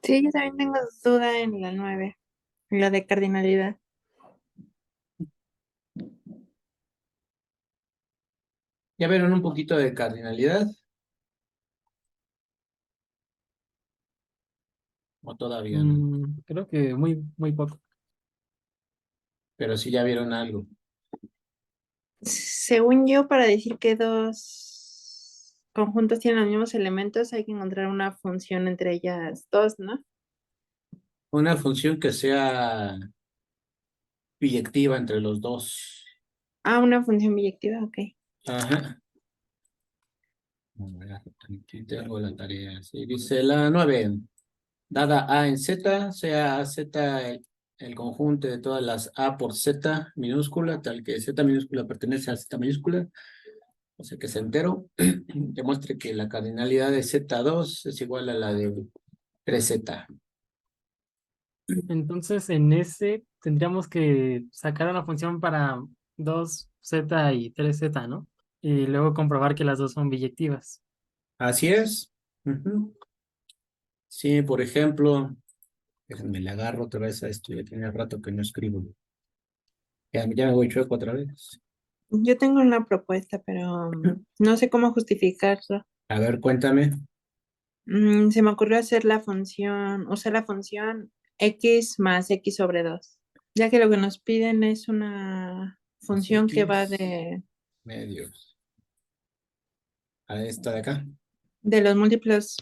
Sí, yo también tengo duda en la 9, la de cardinalidad. ¿Ya vieron un poquito de cardinalidad? O todavía no. Creo que muy poco. Pero sí ya vieron algo. Según yo, para decir que dos conjuntos tienen los mismos elementos, hay que encontrar una función entre ellas dos, ¿no? Una función que sea biyectiva entre los dos. Ah, una función biyectiva, ok. Ajá. A ver, aquí tengo la tarea. Sí, dice la 9. Dada A en Z, sea Z el conjunto de todas las A por Z minúscula, tal que Z minúscula pertenece a Z minúscula, o sea que es entero, demuestre que la cardinalidad de Z2 es igual a la de 3Z. Entonces, en ese tendríamos que sacar una función para 2z y 3z, ¿no? Y luego comprobar que las dos son biyectivas. Así es. Ujú. Sí, por ejemplo, déjenme le agarro otra vez a esto, ya tiene rato que no escribo. Ya me voy chueco otra vez. Yo tengo una propuesta, pero no sé cómo justificarlo. A ver, cuéntame. Se me ocurrió hacer la función, usar la función x más x sobre 2, ya que lo que nos piden es una Los función que va X medios. A esta de acá. de los múltiplos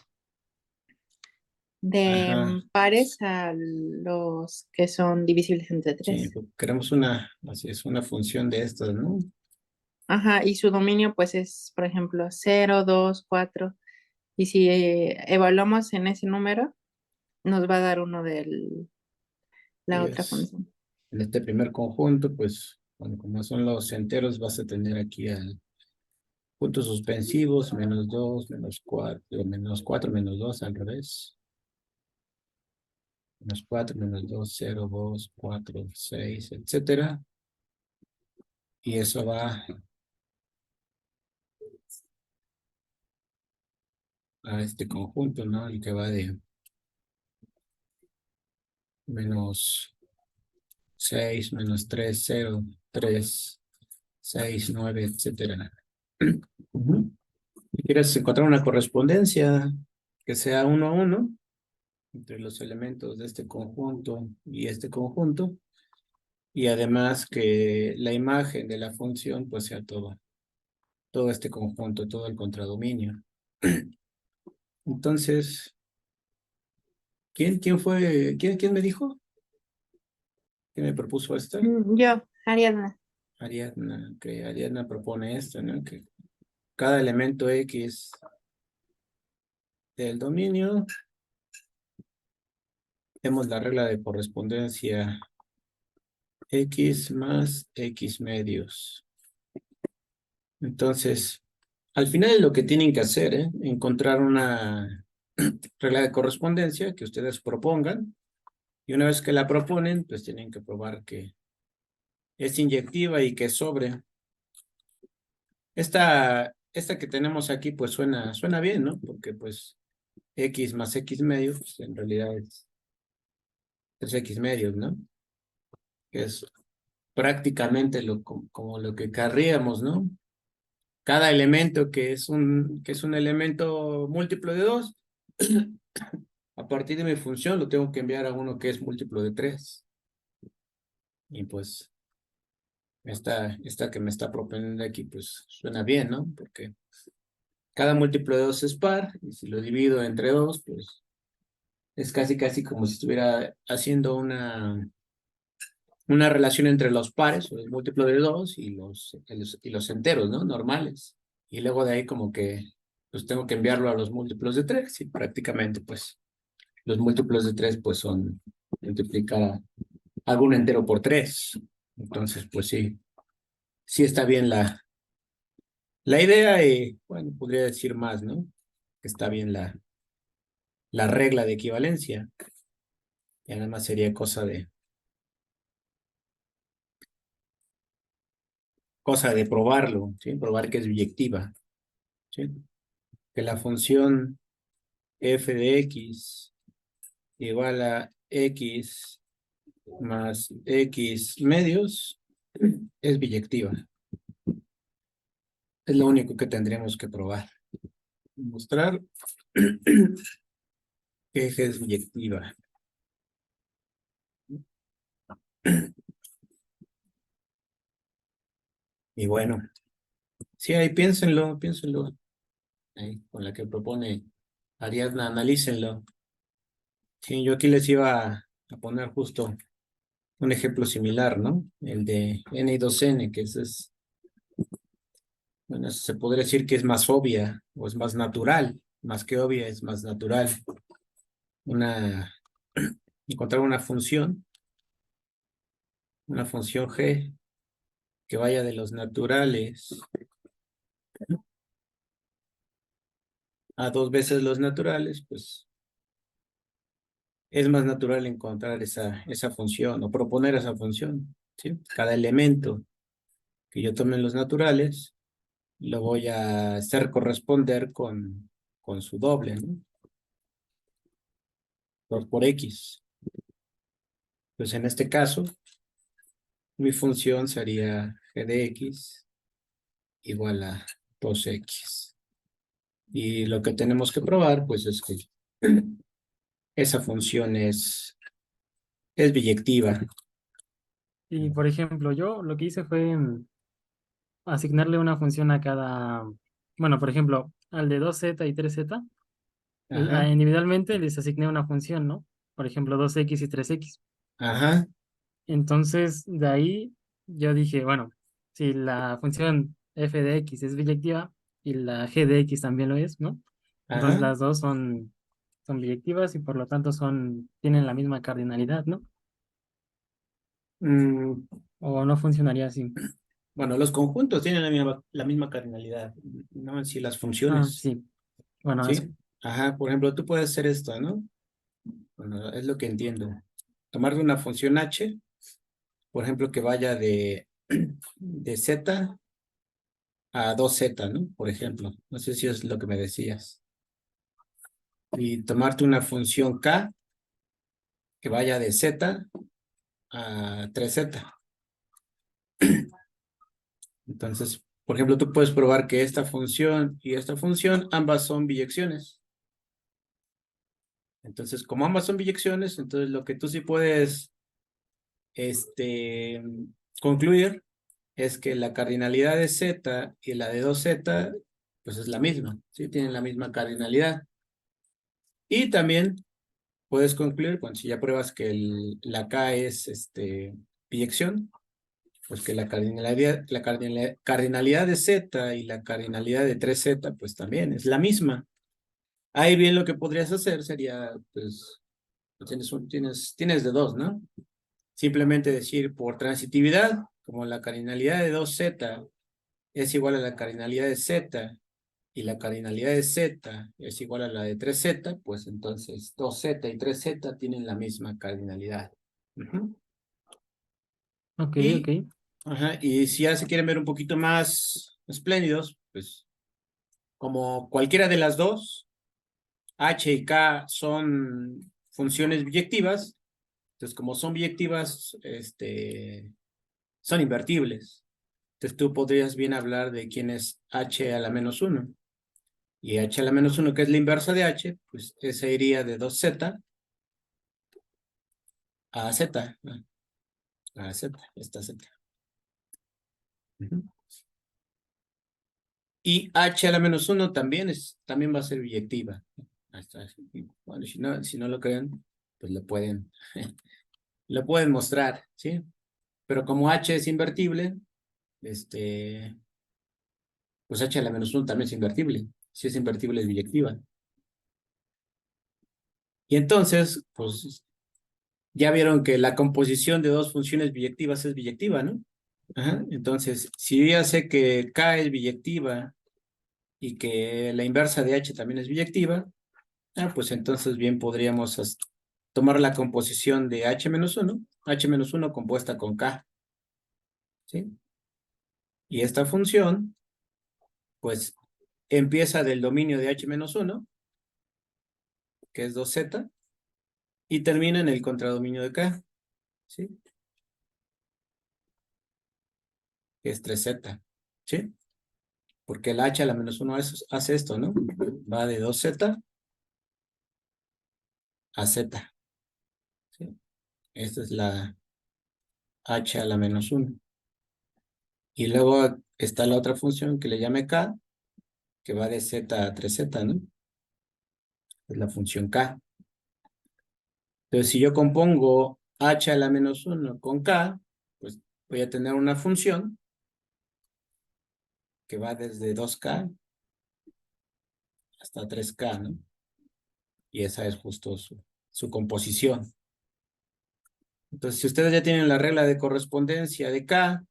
de Ajá. pares a los que son divisibles entre Sí, 3. pues, queremos una, así es, una función de estas, ¿no? Ajá, y su dominio pues es, por ejemplo, 0, 2, 4. Y si evaluamos en ese número, nos va a dar uno de la Y otra es, función. en este primer conjunto, pues, bueno, como son los enteros, vas a tener aquí al puntos suspensivos, -2, -4, -4, -2, al revés. -4, -2, 0, 2, 4, 6, etcétera. Y eso va a este conjunto, ¿no? El que va de -6, -3, 0, 3, 6, 9, etcétera. Ujú. Si quieres encontrar una correspondencia que sea 1 a 1 entre los elementos de este conjunto y este conjunto, y además que la imagen de la función pues sea todo este conjunto, todo el contradominio. Entonces, ¿quién me dijo? ¿Quién me propuso esto? Yo, Ariadna. Ariadna, que Ariadna propone esto, ¿no? Que cada elemento X del dominio, tenemos la regla de correspondencia X más X medios. Entonces, al final lo que tienen que hacer, ¿eh? Encontrar una regla de correspondencia que ustedes propongan, y una vez que la proponen, pues tienen que probar que es inyectiva y que sobre. Esta que tenemos aquí, pues suena bien, ¿no? Porque pues X más X medios, pues en realidad es 3X medios, ¿no? Que es prácticamente como lo que querríamos, ¿no? Cada elemento que es un elemento múltiplo de 2, a partir de mi función lo tengo que enviar a uno que es múltiplo de 3. Y pues esta que me está proponiendo aquí, pues suena bien, ¿no? Porque cada múltiplo de 2 es par, y si lo divido entre 2, pues es casi como si estuviera haciendo una relación entre los pares, o el múltiplo de 2 y los enteros, ¿no? Normales. Y luego de ahí como que pues tengo que enviarlo a los múltiplos de 3 y prácticamente pues los múltiplos de 3 pues son multiplicar algún entero por 3. Entonces pues sí está bien la idea, y bueno, podría decir más, ¿no? Que está bien la regla de equivalencia, y además sería cosa de probarlo, ¿sí? Probar que es biyectiva, ¿sí? Que la función f de x igual a X más X medios es biyectiva. Es lo único que tendríamos que probar. Mostrar que es biyectiva. Y bueno, sí, ahí piénsenlo. Ahí, con la que propone Ariadna, analícenlo. Sí, yo aquí les iba a poner justo un ejemplo similar, ¿no? El de N y 2N, que bueno, se podría decir que es más obvia o es más natural, más que obvia, es más natural. Encontrar una función G que vaya de los naturales a 2 veces los naturales, pues es más natural encontrar esa función o proponer esa función, ¿sí? Cada elemento que yo tome en los naturales lo voy a hacer corresponder con su doble, ¿no? Por X. Pues en este caso, mi función sería g de X igual a 2X. Y lo que tenemos que probar, pues es que esa función es biyectiva. Y por ejemplo, yo lo que hice fue asignarle una función a cada, bueno, por ejemplo, al de 2z y 3z, Ajá, individualmente les asigné una función, ¿no? Por ejemplo, 2x y 3x. ajá, Entonces, de ahí yo dije, bueno, si la función f de x es biyectiva y la g de x también lo es, ¿no? Entonces ajá. las dos son biyectivas y por lo tanto tienen la misma cardinalidad, ¿no? Mm, O no funcionaría así. bueno, los conjuntos tienen la misma cardinalidad, no en sí las Ah, funciones, sí. Bueno, eso. ¿sí? Ajá, por ejemplo, tú puedes hacer esto, ¿no? Bueno, es lo que entiendo. Tomar una función h, por ejemplo, que vaya de z a 2z, ¿no? Por ejemplo, no sé si es lo que me decías. Y tomarte una función k que vaya de z a 3z. Entonces, por ejemplo, tú puedes probar que esta función y esta función, ambas son biyecciones. Entonces, como ambas son biyecciones, entonces lo que tú sí puedes este, concluir es que la cardinalidad de z y la de 2z, pues es la misma, ¿sí? Tienen la misma cardinalidad. Y también puedes concluir, cuando si ya pruebas que la k es biyección, pues que la cardinalidad de z y la cardinalidad de 3z, pues también es la misma. Ahí bien lo que podrías hacer sería, pues, tienes de dos, ¿no? Simplemente decir por transitividad, como la cardinalidad de 2z es igual a la cardinalidad de z y la cardinalidad de z es igual a la de 3z, pues entonces 2z y 3z tienen la misma cardinalidad. Ujú. Ok, ok. Y, ajá, y si ya se quieren ver un poquito más espléndidos, pues como cualquiera de las dos, h y k son funciones biyectivas, entonces como son biyectivas, son invertibles. Entonces tú podrías bien hablar de quién es h a la menos 1. Y h a la menos 1, que es la inversa de h, pues ese iría de 2z a z. A z, esta z. Ujú. Y h a la menos 1 también va a ser biyectiva. Ahí está. Bueno, si no lo creen, pues lo pueden mostrar, ¿sí? Pero como h es invertible, pues h a la menos 1 también es invertible. Si es invertible, es biyectiva. Y entonces, pues ya vieron que la composición de dos funciones biyectivas es biyectiva, ¿no? Ajá. Entonces, si yo ya sé que K es biyectiva y que la inversa de H también es biyectiva, pues entonces bien podríamos tomar la composición de H-1 compuesta con K, ¿sí? Y esta función, pues, empieza del dominio de H-1, que es 2z, y termina en el contradominio de K, ¿sí? Que es 3Z, ¿sí? Porque el H a la menos 1 hace esto, ¿no? Va de 2Z a Z, ¿sí? Esta es la H a la menos 1. Y luego está la otra función que le llame K, que va de Z a 3Z, ¿no? Es la función K. Entonces, si yo compongo H a la menos 1 con K, pues voy a tener una función que va desde 2K hasta 3K, ¿no? Y esa es justo su composición. Entonces, si ustedes ya tienen la regla de correspondencia de K,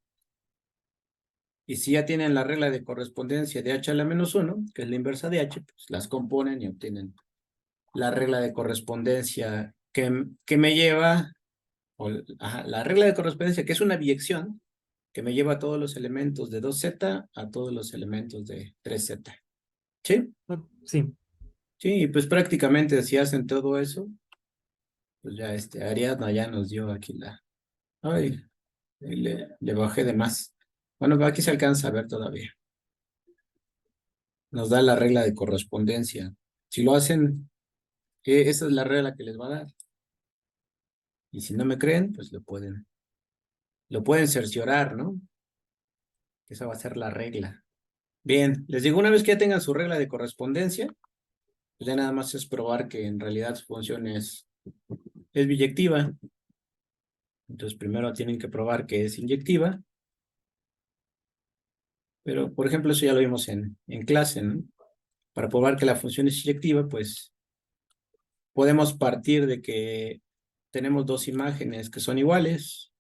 y si ya tienen la regla de correspondencia de H a la menos 1, que es la inversa de H, pues las componen y obtienen la regla de correspondencia que me lleva, la regla de correspondencia que es una biyección, que me lleva a todos los elementos de 2Z a todos los elementos de 3Z. ¿Sí? Sí. Sí, y pues prácticamente si hacen todo eso, pues ya Ariadna ya nos dio aquí ay, le bajé de más. Bueno, aquí se alcanza a ver todavía. Nos da la regla de correspondencia. Si lo hacen, esa es la regla que les va a dar. Y si no me creen, pues lo pueden cerciorar, ¿no? Esa va a ser la regla. Bien, les digo, una vez que ya tengan su regla de correspondencia, pues ya nada más es probar que en realidad su función es biyectiva. Entonces primero tienen que probar que es inyectiva. Pero, por ejemplo, eso ya lo vimos en clase, ¿no? Para probar que la función es inyectiva, pues podemos partir de que tenemos dos imágenes que son iguales.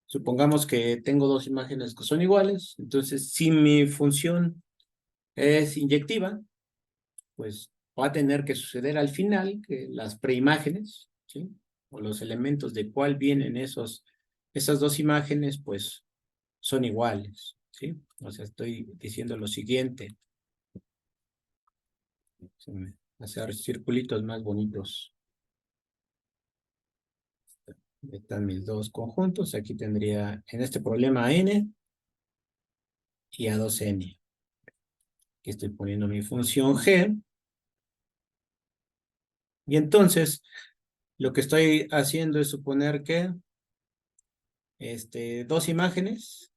Supongamos que tengo dos imágenes que son iguales. Entonces, si mi función es inyectiva, pues va a tener que suceder al final que las preimágenes, ¿sí? O los elementos de cuál vienen esas dos imágenes, pues son iguales, ¿sí? O sea, estoy diciendo lo siguiente. Hacer circulitos más bonitos. Están mis dos conjuntos. Aquí tendría en este problema a n y a 2n. Aquí estoy poniendo mi función g. Y entonces, lo que estoy haciendo es suponer que dos imágenes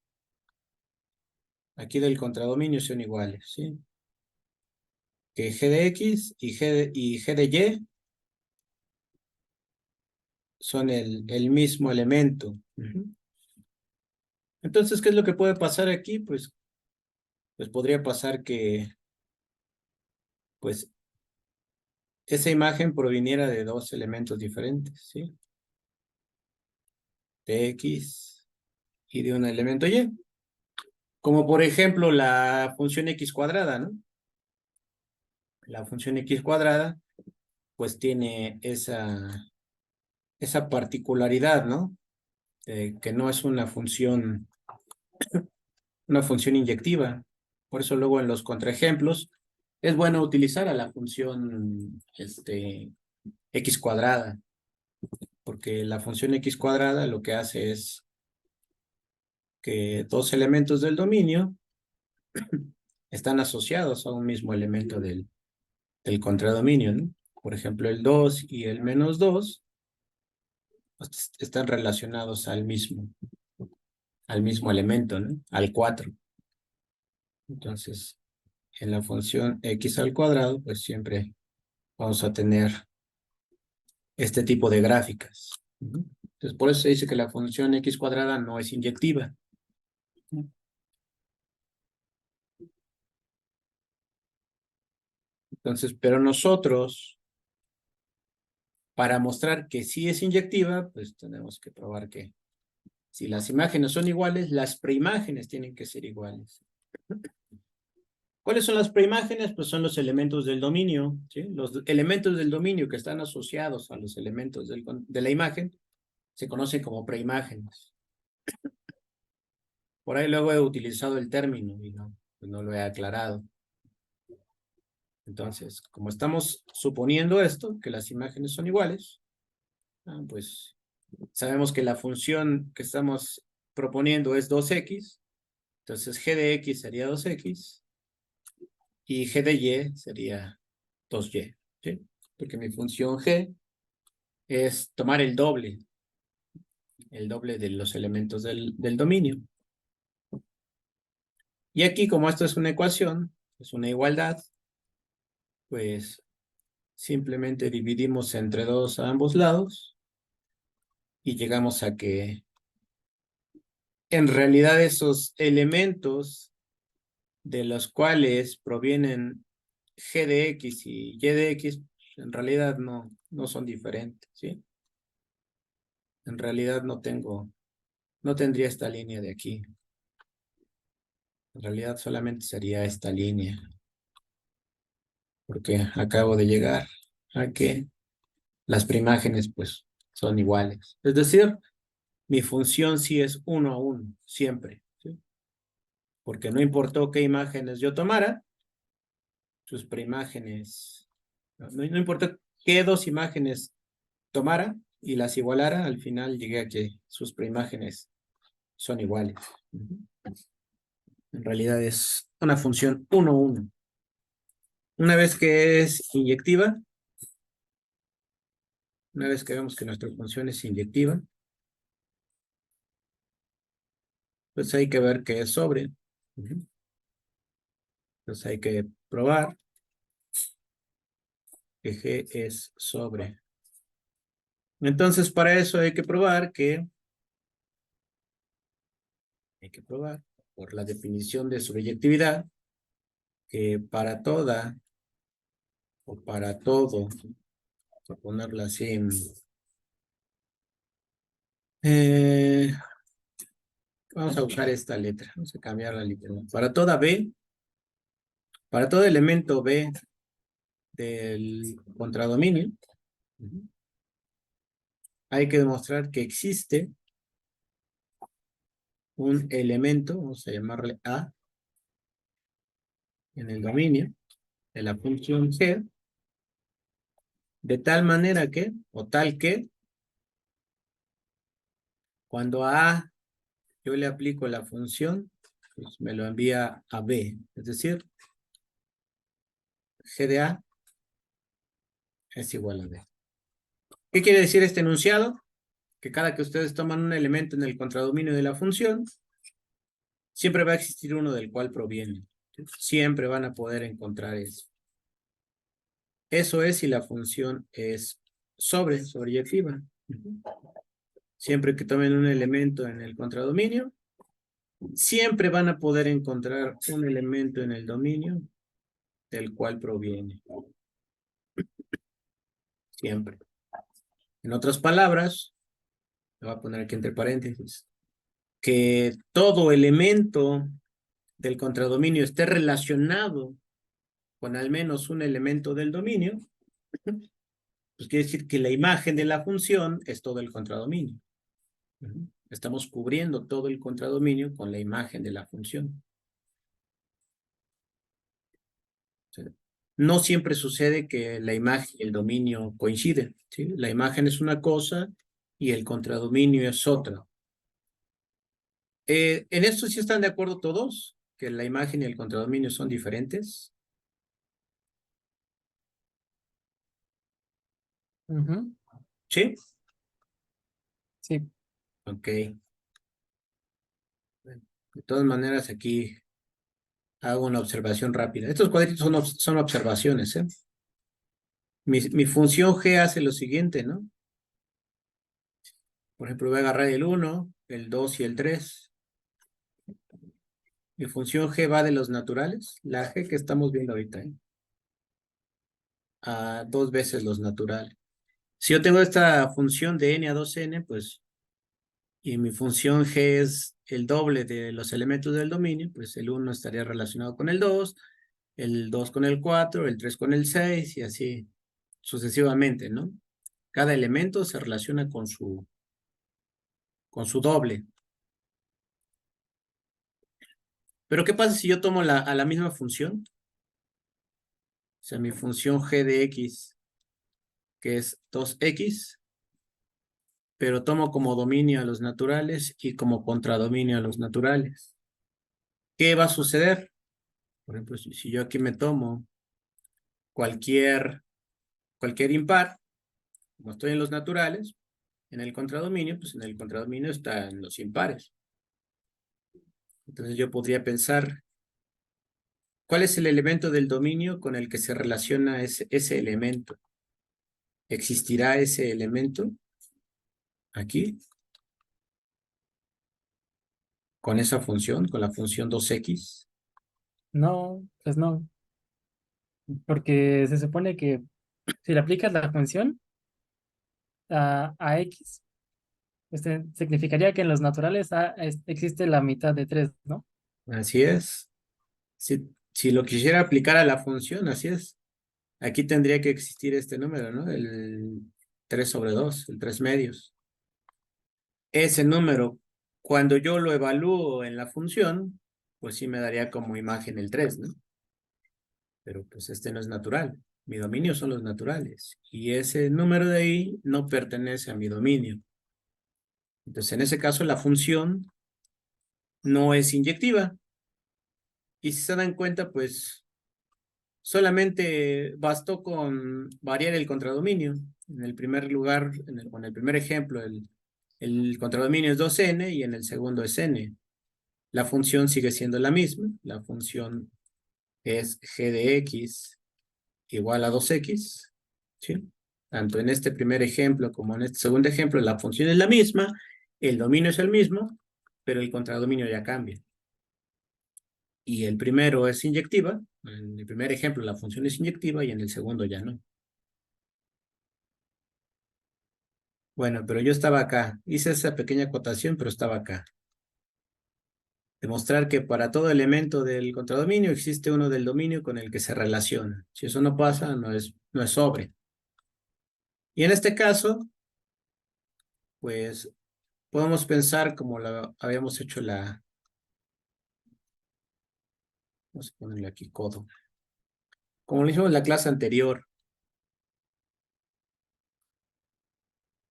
aquí del contradominio son iguales, ¿sí? Que g de x y g de y son el mismo elemento. Entonces, ¿qué es lo que puede pasar aquí? Pues podría pasar que pues esa imagen proviniera de dos elementos diferentes, ¿sí? De x y de un elemento y. Como por ejemplo la función x cuadrada, ¿no? La función x cuadrada pues tiene esa particularidad, ¿no? Que no es una función inyectiva. Por eso luego en los contraejemplos es bueno utilizar a la función x cuadrada, porque la función x cuadrada lo que hace es que dos elementos del dominio están asociados a un mismo elemento del contradominio, ¿no? Por ejemplo, el 2 y el menos 2 pues, están relacionados al mismo elemento, ¿no? Al 4. Entonces, en la función x al cuadrado, pues siempre vamos a tener este tipo de gráficas. Entonces, por eso se dice que la función x cuadrada no es inyectiva. Entonces, pero nosotros, para mostrar que sí es inyectiva, pues tenemos que probar que si las imágenes son iguales, las preimágenes tienen que ser iguales. ¿Cuáles son las preimágenes? Pues son los elementos del dominio, ¿sí? Los elementos del dominio que están asociados a los elementos de la imagen se conocen como preimágenes. Por ahí luego he utilizado el término y no lo he aclarado. Entonces, como estamos suponiendo esto, que las imágenes son iguales, pues sabemos que la función que estamos proponiendo es 2x, entonces g de x sería 2x y g de y sería 2y, ¿sí? Porque mi función g es tomar el doble de los elementos del dominio. Y aquí, como esto es una ecuación, es una igualdad, pues simplemente dividimos entre 2 a ambos lados y llegamos a que en realidad esos elementos de los cuales provienen g de x y y de x, en realidad no son diferentes, ¿sí? En realidad no tendría esta línea de aquí. En realidad solamente sería esta línea, porque acabo de llegar a que las preimágenes pues son iguales. Es decir, mi función sí es 1 a 1, siempre, ¿sí? Porque no importó qué imágenes yo tomara, sus preimágenes, no importa qué dos imágenes tomara y las igualara, al final llegué a que sus preimágenes son iguales. En realidad es una función 1 a 1. Una vez que es inyectiva, una vez que vemos que nuestra función es inyectiva, pues hay que ver que es sobre. Entonces hay que probar que G es sobre. Entonces para eso hay que probar por la definición de sobreyectividad, que para toda o para todo, a ponerla así, eh, vamos a usar esta letra, vamos a cambiar la letra. Para toda B, para todo elemento B del contradominio, hay que demostrar que existe un elemento, vamos a llamarle A, en el dominio de la función G, de tal manera que, o tal que, cuando a A yo le aplico la función, pues me lo envía a B. Es decir, G de A es igual a B. ¿Qué quiere decir este enunciado? Que cada que ustedes toman un elemento en el contradominio de la función, siempre va a existir uno del cual proviene. Siempre van a poder encontrar eso. Eso es si la función es sobreyectiva. Siempre que tomen un elemento en el contradominio, siempre van a poder encontrar un elemento en el dominio del cual proviene. Siempre. En otras palabras, lo voy a poner aquí entre paréntesis, que todo elemento del contradominio esté relacionado con al menos un elemento del dominio, pues quiere decir que la imagen de la función es todo el contradominio. Estamos cubriendo todo el contradominio con la imagen de la función. No siempre sucede que la imagen y el dominio coinciden, ¿sí? La imagen es una cosa y el contradominio es otra. ¿En esto sí están de acuerdo todos? ¿Que la imagen y el contradominio son diferentes? ¿Sí? Sí. Ok. De todas maneras, aquí hago una observación rápida. Estos cuadritos son observaciones, ¿eh? Mi función G hace lo siguiente, ¿no? Por ejemplo, voy a agarrar el 1, el 2 y el 3. Mi función G va de los naturales, la G que estamos viendo ahorita, ¿eh? A 2 veces los naturales. Si yo tengo esta función de n a 2n, pues, y mi función G es el doble de los elementos del dominio, pues el 1 estaría relacionado con el 2 con el 4, el 3 con el 6 y así sucesivamente, ¿no? Cada elemento se relaciona con su doble. Pero ¿qué pasa si yo tomo a la misma función? sea, mi función g de x, que es 2x, pero tomo como dominio a los naturales y como contradominio a los naturales. ¿Qué va a suceder? Por ejemplo, si yo aquí me tomo cualquier impar, como estoy en los naturales, en el contradominio, pues en el contradominio están los impares. Entonces yo podría pensar, ¿cuál es el elemento del dominio con el que se relaciona ese elemento? ¿Existirá ese elemento aquí? Con esa función, con la función 2x. No, pues no, porque se supone que si le aplicas la función a X, significaría que en los naturales existe la mitad de 3, ¿no? Así es. Si lo quisiera aplicar a la función, así es. Aquí tendría que existir este número, ¿no? El 3/2, el 3 medios. Ese número, cuando yo lo evalúo en la función, pues sí me daría como imagen el 3, ¿no? Pero pues este no es natural. Mi dominio son los naturales. Y ese número de ahí no pertenece a mi dominio. Entonces, en ese caso, la función no es inyectiva. Y si se dan cuenta, pues solamente bastó con variar el contradominio. En el primer lugar, con el primer ejemplo, el contradominio es 2n y en el segundo es n. La función sigue siendo la misma. La función es g de x igual a 2x. ¿Sí? Tanto en este primer ejemplo como en este segundo ejemplo, la función es la misma, el dominio es el mismo, pero el contradominio ya cambia. Y el primero es inyectiva. En el primer ejemplo la función es inyectiva y en el segundo ya no. Bueno, pero yo estaba acá. Hice esa pequeña acotación, pero estaba acá. Demostrar que para todo elemento del contradominio existe uno del dominio con el que se relaciona. Si eso no pasa, no es sobre. Y en este caso, pues podemos pensar como habíamos hecho vamos a ponerle aquí codo. Como lo hicimos en la clase anterior,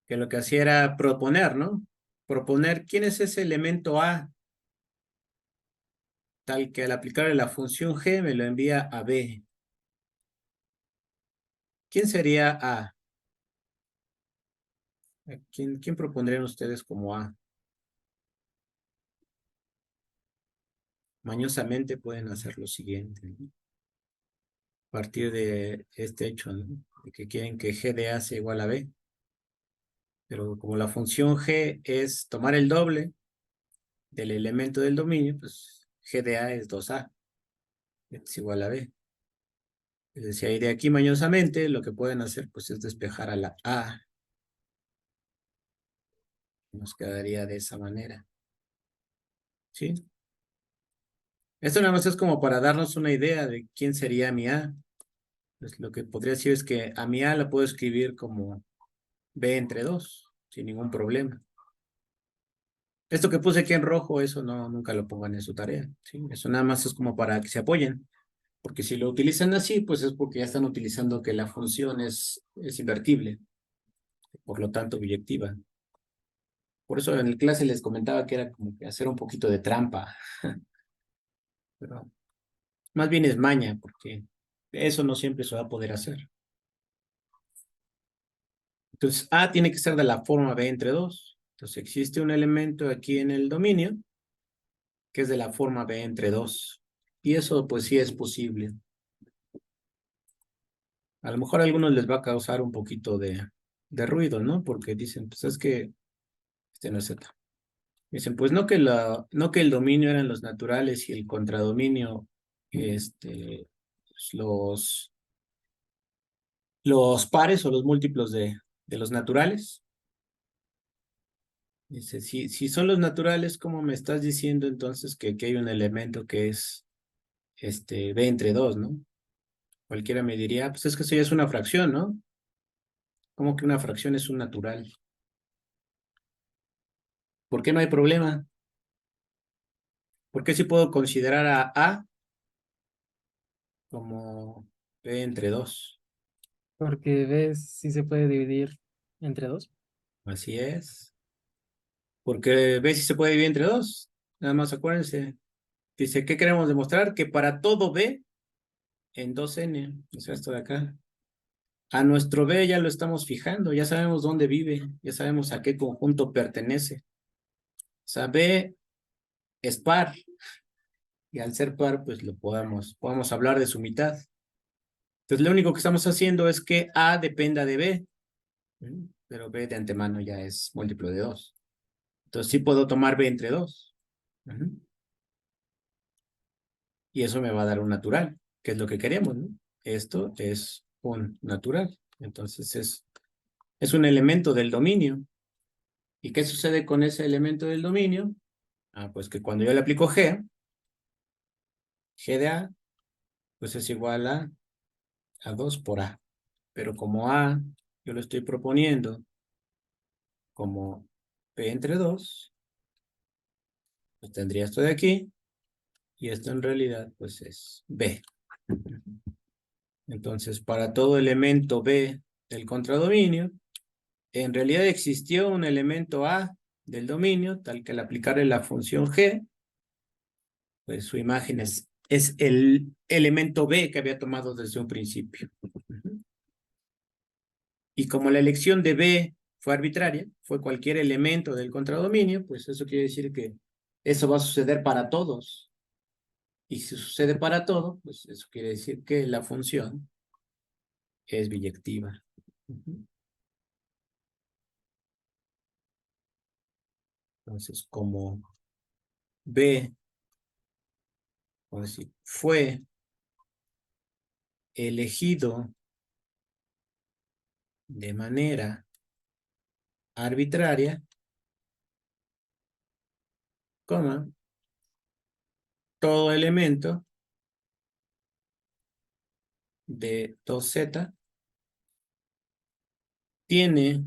que lo que hacía era proponer, ¿no? Proponer quién es ese elemento A, tal que al aplicarle la función G me lo envía a B. ¿Quién sería A? ¿Quién propondrían ustedes como A? Mañosamente pueden hacer lo siguiente, ¿no? A partir de este hecho, ¿no? De que quieren que G de A sea igual a B. Pero como la función G es tomar el doble del elemento del dominio, pues G de A es 2A. Es igual a B. Es decir, ahí de aquí mañosamente lo que pueden hacer pues es despejar a la A. Nos quedaría de esa manera. ¿Sí? Esto nada más es como para darnos una idea de quién sería mi A. Pues lo que podría decir es que a mi A la puedo escribir como B entre 2, sin ningún problema. Esto que puse aquí en rojo, eso no, nunca lo pongan en su tarea. ¿Sí? Eso nada más es como para que se apoyen. Porque si lo utilizan así, pues es porque ya están utilizando que la función es invertible. Por lo tanto, biyectiva. Por eso en el clase les comentaba que era como que hacer un poquito de trampa. Pero más bien es maña, porque eso no siempre se va a poder hacer. Entonces, A tiene que ser de la forma B entre 2. Entonces, existe un elemento aquí en el dominio que es de la forma B entre 2. Y eso, pues sí es posible. A lo mejor a algunos les va a causar un poquito de ruido, ¿no? Porque dicen, pues es que este no es Z. Dicen, pues no que el dominio eran los naturales y el contradominio, pues, los pares o los múltiplos de los naturales. Dice, si son los naturales, ¿cómo me estás diciendo entonces que aquí hay un elemento que es B entre 2, ¿no? Cualquiera me diría, pues es que eso ya es una fracción, ¿no? ¿Cómo que una fracción es un natural? ¿Por qué no hay problema? ¿Por qué sí puedo considerar a A como B entre 2. Porque ves si se puede dividir entre 2. Así es. Porque B sí se puede dividir entre 2. Nada más acuérdense. Dice, ¿qué queremos demostrar? Que para todo B en 2n, o sea, esto de acá. A nuestro B ya lo estamos fijando, ya sabemos dónde vive, ya sabemos a qué conjunto pertenece. O sea, B es par, y al ser par, pues lo podemos hablar de su mitad. Entonces, lo único que estamos haciendo es que A dependa de B, pero B de antemano ya es múltiplo de 2. Entonces, sí puedo tomar B entre 2. Y eso me va a dar un natural, que es lo que queremos, ¿no? Esto es un natural. Entonces, es un elemento del dominio. ¿Y qué sucede con ese elemento del dominio? Pues que cuando yo le aplico G de A, pues es igual a 2 por A. Pero como A, yo lo estoy proponiendo como P entre 2, pues tendría esto de aquí, y esto en realidad, pues es B. Entonces, para todo elemento B del contradominio, en realidad existió un elemento A del dominio, tal que al aplicarle la función G, pues su imagen es el elemento B que había tomado desde un principio. Y como la elección de B fue arbitraria, fue cualquier elemento del contradominio, pues eso quiere decir que eso va a suceder para todos. Y si sucede para todo, pues eso quiere decir que la función es biyectiva. Entonces, como B, vamos a decir, fue elegido de manera arbitraria, coma, todo elemento de 2z tiene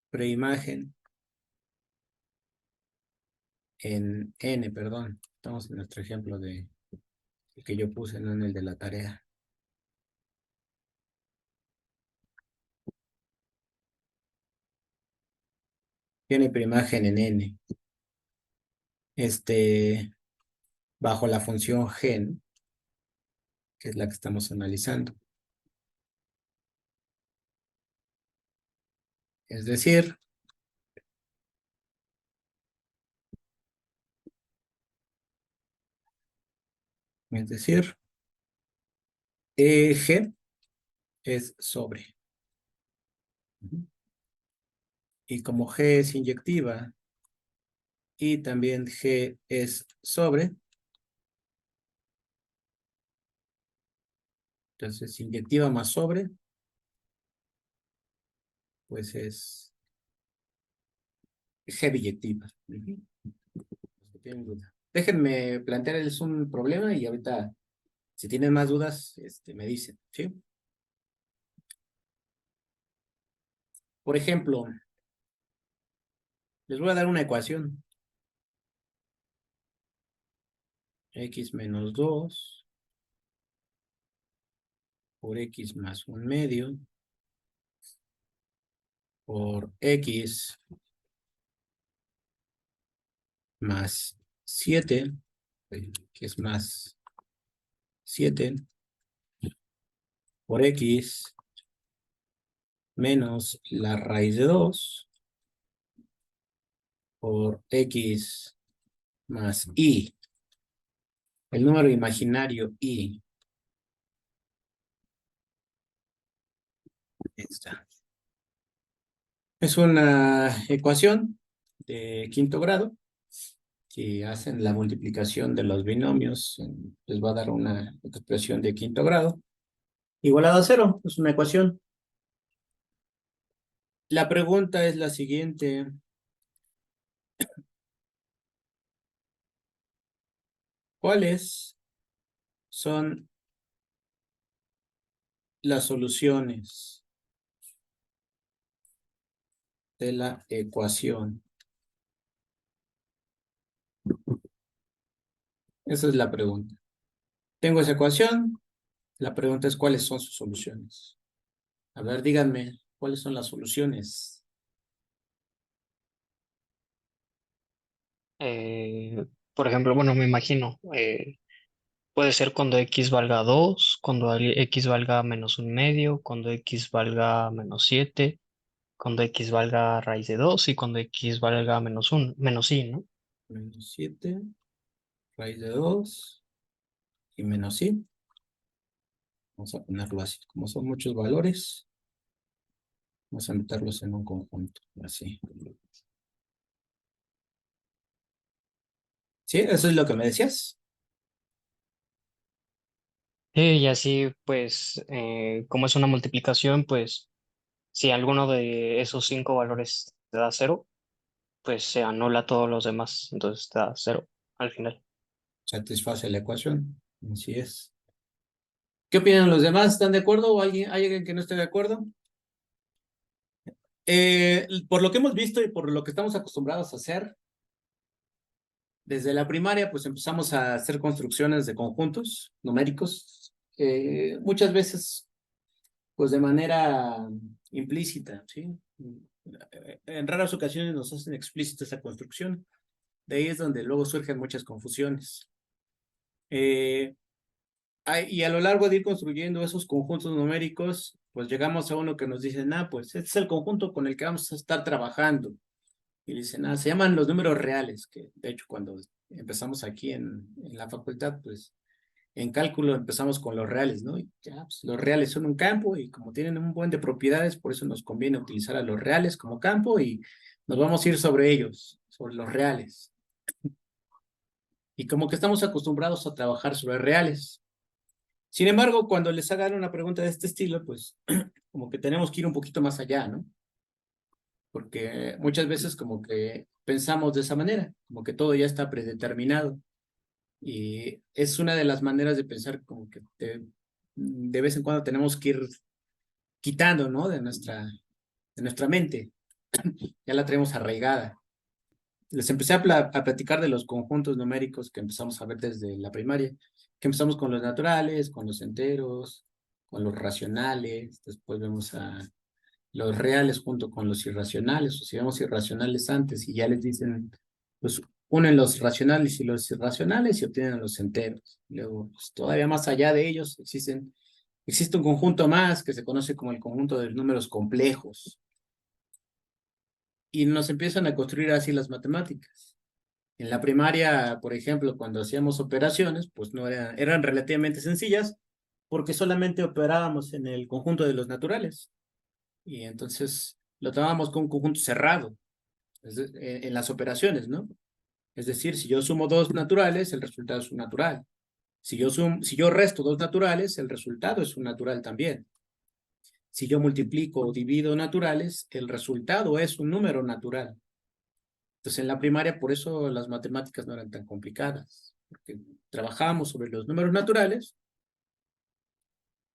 preimagen en n, perdón. Estamos en nuestro ejemplo de el que yo puse, no en el de la tarea. Tiene preimagen en n. Bajo la función gen, que es la que estamos analizando. Es decir, G es sobre. Y como G es inyectiva y también G es sobre, entonces inyectiva más sobre, pues es G biyectiva. No tienen duda. Déjenme plantearles un problema y ahorita, si tienen más dudas, me dicen, ¿sí? Por ejemplo, les voy a dar una ecuación. X menos 2 por X más 1/2 por X más 7, que es más 7, por X menos la raíz de 2 por X más Y. El número imaginario Y. Esta. Es una ecuación de quinto grado que hacen la multiplicación de los binomios. Les va a dar una expresión de quinto grado. Igualado a 0, es una ecuación. La pregunta es la siguiente. ¿Cuáles son las soluciones de la ecuación? Esa es la pregunta. Tengo esa ecuación, La pregunta es cuáles son sus soluciones. A ver, díganme, ¿cuáles son las soluciones? Eh, por ejemplo, bueno, me imagino, puede ser cuando x valga 2, cuando x valga menos un medio, cuando x valga menos 7, cuando x valga raíz de 2 y cuando x valga menos 1, menos i, ¿no? Menos 7, raíz de 2 y menos i. Vamos a ponerlo así. Como son muchos valores, vamos a meterlos en un conjunto. Así. ¿Sí? ¿Eso es lo que me decías? Y así, pues, como es una multiplicación, pues, si alguno de esos 5 valores te da 0, pues se anula todos los demás, entonces te da 0 al final. Satisface la ecuación. Así es. ¿Qué opinan los demás? ¿Están de acuerdo o hay alguien que no esté de acuerdo? Por lo que hemos visto y por lo que estamos acostumbrados a hacer, desde la primaria pues empezamos a hacer construcciones de conjuntos numéricos, muchas veces pues de manera implícita, ¿sí? En raras ocasiones nos hacen explícita esa construcción. De ahí es donde luego surgen muchas confusiones. Y a lo largo de ir construyendo esos conjuntos numéricos, pues llegamos a uno que nos dice, pues este es el conjunto con el que vamos a estar trabajando. Y dicen, se llaman los números reales, que de hecho cuando empezamos aquí en la facultad, pues en cálculo empezamos con los reales, ¿no? Y ya, pues, los reales son un campo y como tienen un buen de propiedades, por eso nos conviene utilizar a los reales como campo y nos vamos a ir sobre ellos, sobre los reales. Y como que estamos acostumbrados a trabajar sobre reales. Sin embargo, cuando les hagan una pregunta de este estilo, pues como que tenemos que ir un poquito más allá, ¿no? Porque muchas veces como que pensamos de esa manera, como que todo ya está predeterminado. Y es una de las maneras de pensar como que de vez en cuando tenemos que ir quitando, ¿no? De nuestra mente. Ya la tenemos arraigada. Les empecé a platicar de los conjuntos numéricos que empezamos a ver desde la primaria, que empezamos con los naturales, con los enteros, con los racionales, después vemos a los reales junto con los irracionales, o si vemos irracionales antes y ya les dicen, pues unen los racionales y los irracionales y obtienen los enteros. Luego, pues, todavía más allá de ellos existe un conjunto más que se conoce como el conjunto de números complejos y nos empiezan a construir así las matemáticas. En la primaria, por ejemplo, cuando hacíamos operaciones, pues no eran relativamente sencillas porque solamente operábamos en el conjunto de los naturales. Y entonces lo tomábamos con un conjunto cerrado en las operaciones, ¿no? Es decir, si yo sumo dos naturales, el resultado es un natural. Si yo resto dos naturales, el resultado es un natural también. Si yo multiplico o divido naturales, el resultado es un número natural. Entonces, en la primaria, por eso las matemáticas no eran tan complicadas, porque trabajábamos sobre los números naturales,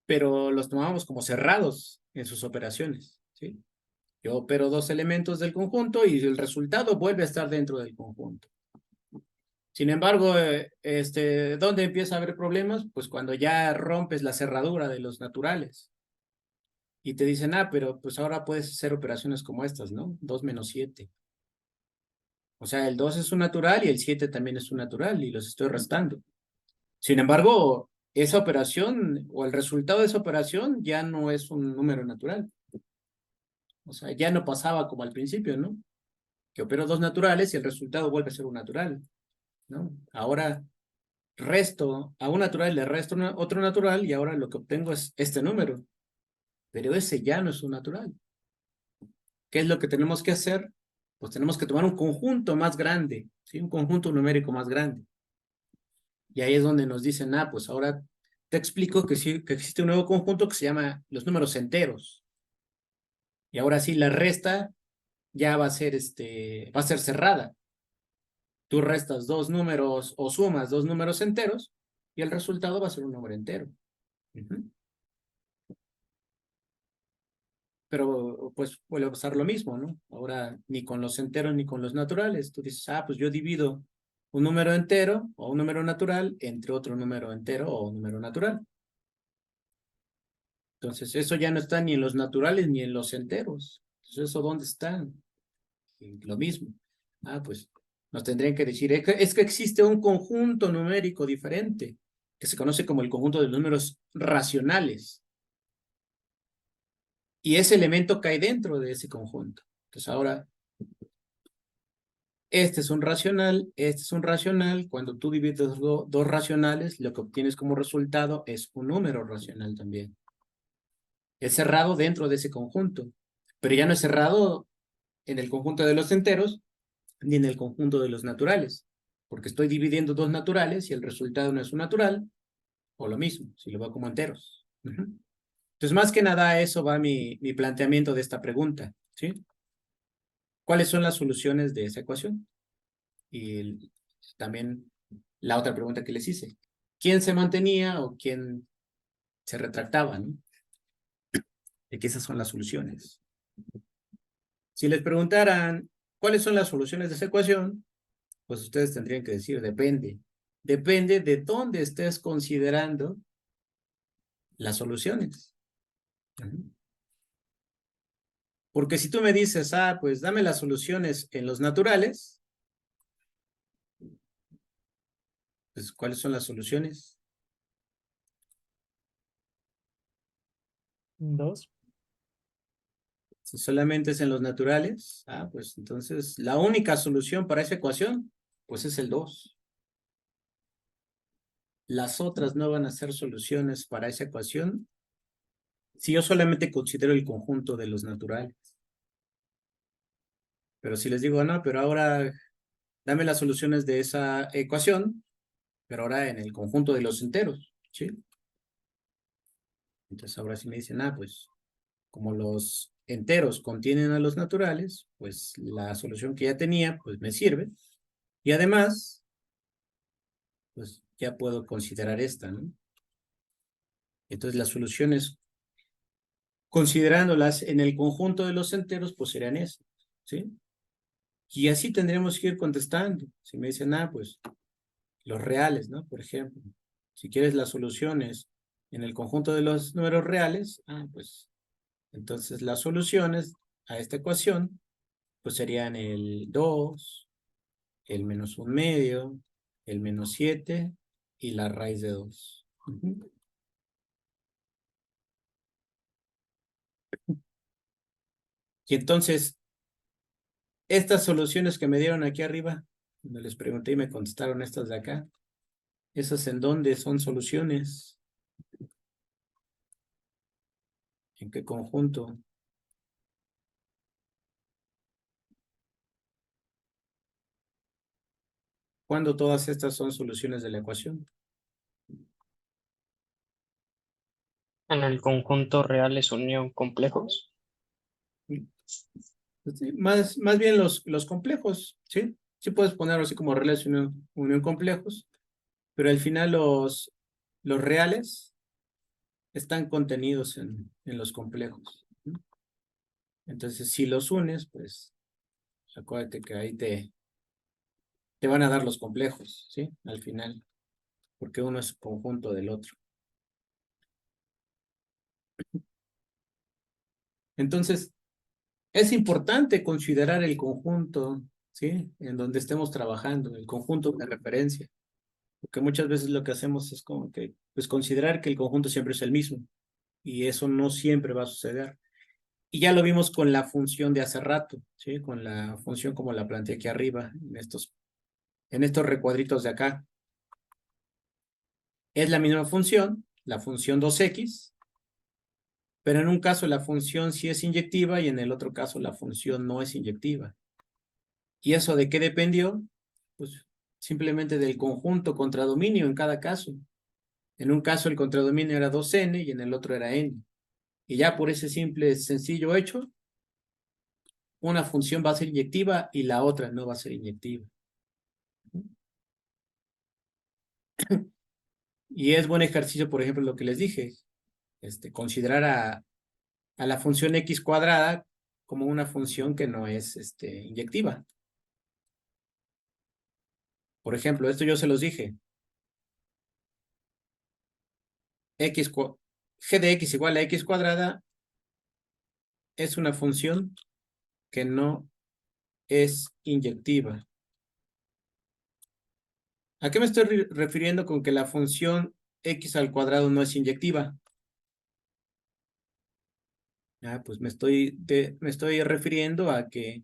pero los tomábamos como cerrados en sus operaciones, ¿sí? Yo opero dos elementos del conjunto y el resultado vuelve a estar dentro del conjunto. Sin embargo, ¿dónde empieza a haber problemas? Pues cuando ya rompes la cerradura de los naturales y te dicen, pero pues ahora puedes hacer operaciones como estas, ¿no? 2 menos 7. O sea, el 2 es un natural y el 7 también es un natural y los estoy restando. Sin embargo, esa operación o el resultado de esa operación ya no es un número natural. O sea, ya no pasaba como al principio, ¿no? Que opero dos naturales y el resultado vuelve a ser un natural, ¿no? Ahora resto a un natural, le resto otro natural y ahora lo que obtengo es este número. Pero ese ya no es un natural. ¿Qué es lo que tenemos que hacer? Pues tenemos que tomar un conjunto más grande, ¿sí? Un conjunto numérico más grande. Y ahí es donde nos dicen, pues ahora te explico que, sí, que existe un nuevo conjunto que se llama los números enteros. Y ahora sí, la resta ya va a ser, va a ser cerrada. Tú restas dos números o sumas dos números enteros y el resultado va a ser un número entero. Pero pues vuelve a pasar lo mismo, ¿no? Ahora ni con los enteros ni con los naturales. Tú dices, pues yo divido un número entero o un número natural entre otro número entero o un número natural. Entonces, eso ya no está ni en los naturales ni en los enteros. Entonces, ¿eso dónde está? Y lo mismo. Pues nos tendrían que decir, es que existe un conjunto numérico diferente, que se conoce como el conjunto de los números racionales. Y ese elemento cae dentro de ese conjunto. Entonces, ahora, este es un racional, este es un racional. Cuando tú divides dos racionales, lo que obtienes como resultado es un número racional también. Es cerrado dentro de ese conjunto, pero ya no es cerrado en el conjunto de los enteros ni en el conjunto de los naturales, porque estoy dividiendo dos naturales y el resultado no es un natural, o lo mismo, si lo veo como enteros. Entonces, más que nada, a eso va mi planteamiento de esta pregunta, ¿sí? ¿Cuáles son las soluciones de esa ecuación? Y también la otra pregunta que les hice, ¿quién se mantenía o quién se retractaba, ¿no? De que esas son las soluciones. Si les preguntaran cuáles son las soluciones de esa ecuación, pues ustedes tendrían que decir, depende. Depende de dónde estés considerando las soluciones. Porque si tú me dices, pues dame las soluciones en los naturales, pues ¿cuáles son las soluciones? 2. Si solamente es en los naturales, pues entonces la única solución para esa ecuación, pues es el 2. Las otras no van a ser soluciones para esa ecuación si yo solamente considero el conjunto de los naturales. Pero si les digo, no, pero ahora dame las soluciones de esa ecuación, pero ahora en el conjunto de los enteros, ¿sí? Entonces ahora sí me dicen, pues como los enteros contienen a los naturales, pues la solución que ya tenía, pues me sirve. Y además, pues ya puedo considerar esta, ¿no? Entonces las soluciones, considerándolas en el conjunto de los enteros, pues serían esas, ¿sí? Y así tendríamos que ir contestando. Si me dicen, pues los reales, ¿no? Por ejemplo, si quieres las soluciones en el conjunto de los números reales, pues entonces las soluciones a esta ecuación, pues serían el 2, el menos un medio, el menos 7 y la raíz de 2. Y entonces, estas soluciones que me dieron aquí arriba, cuando les pregunté y me contestaron estas de acá, ¿esas en dónde son soluciones? ¿En qué conjunto? ¿Cuándo todas estas son soluciones de la ecuación? En el conjunto reales unión complejos. Sí, más bien los complejos, ¿sí? Sí puedes ponerlo así como reales unión complejos, pero al final los reales están contenidos en los complejos. Entonces, si los unes, pues acuérdate que ahí te van a dar los complejos, ¿sí? Al final, porque uno es conjunto del otro. Entonces, es importante considerar el conjunto, ¿sí? En donde estemos trabajando, el conjunto de referencia. Porque muchas veces lo que hacemos es como que, pues considerar que el conjunto siempre es el mismo. Y eso no siempre va a suceder. Y ya lo vimos con la función de hace rato, ¿sí? Con la función como la planteé aquí arriba, en estos recuadritos de acá. Es la misma función, la función 2x, pero en un caso la función sí es inyectiva y en el otro caso la función no es inyectiva. ¿Y eso de qué dependió? Pues simplemente del conjunto contradominio en cada caso. En un caso el contradominio era 2n y en el otro era n. Y ya por ese simple, sencillo hecho, una función va a ser inyectiva y la otra no va a ser inyectiva. Y es buen ejercicio, por ejemplo, lo que les dije, considerar a la función x cuadrada como una función que no es inyectiva. Por ejemplo, esto yo se los dije. g de x igual a x cuadrada es una función que no es inyectiva. ¿A qué me estoy refiriendo con que la función x al cuadrado no es inyectiva? Pues me estoy refiriendo a que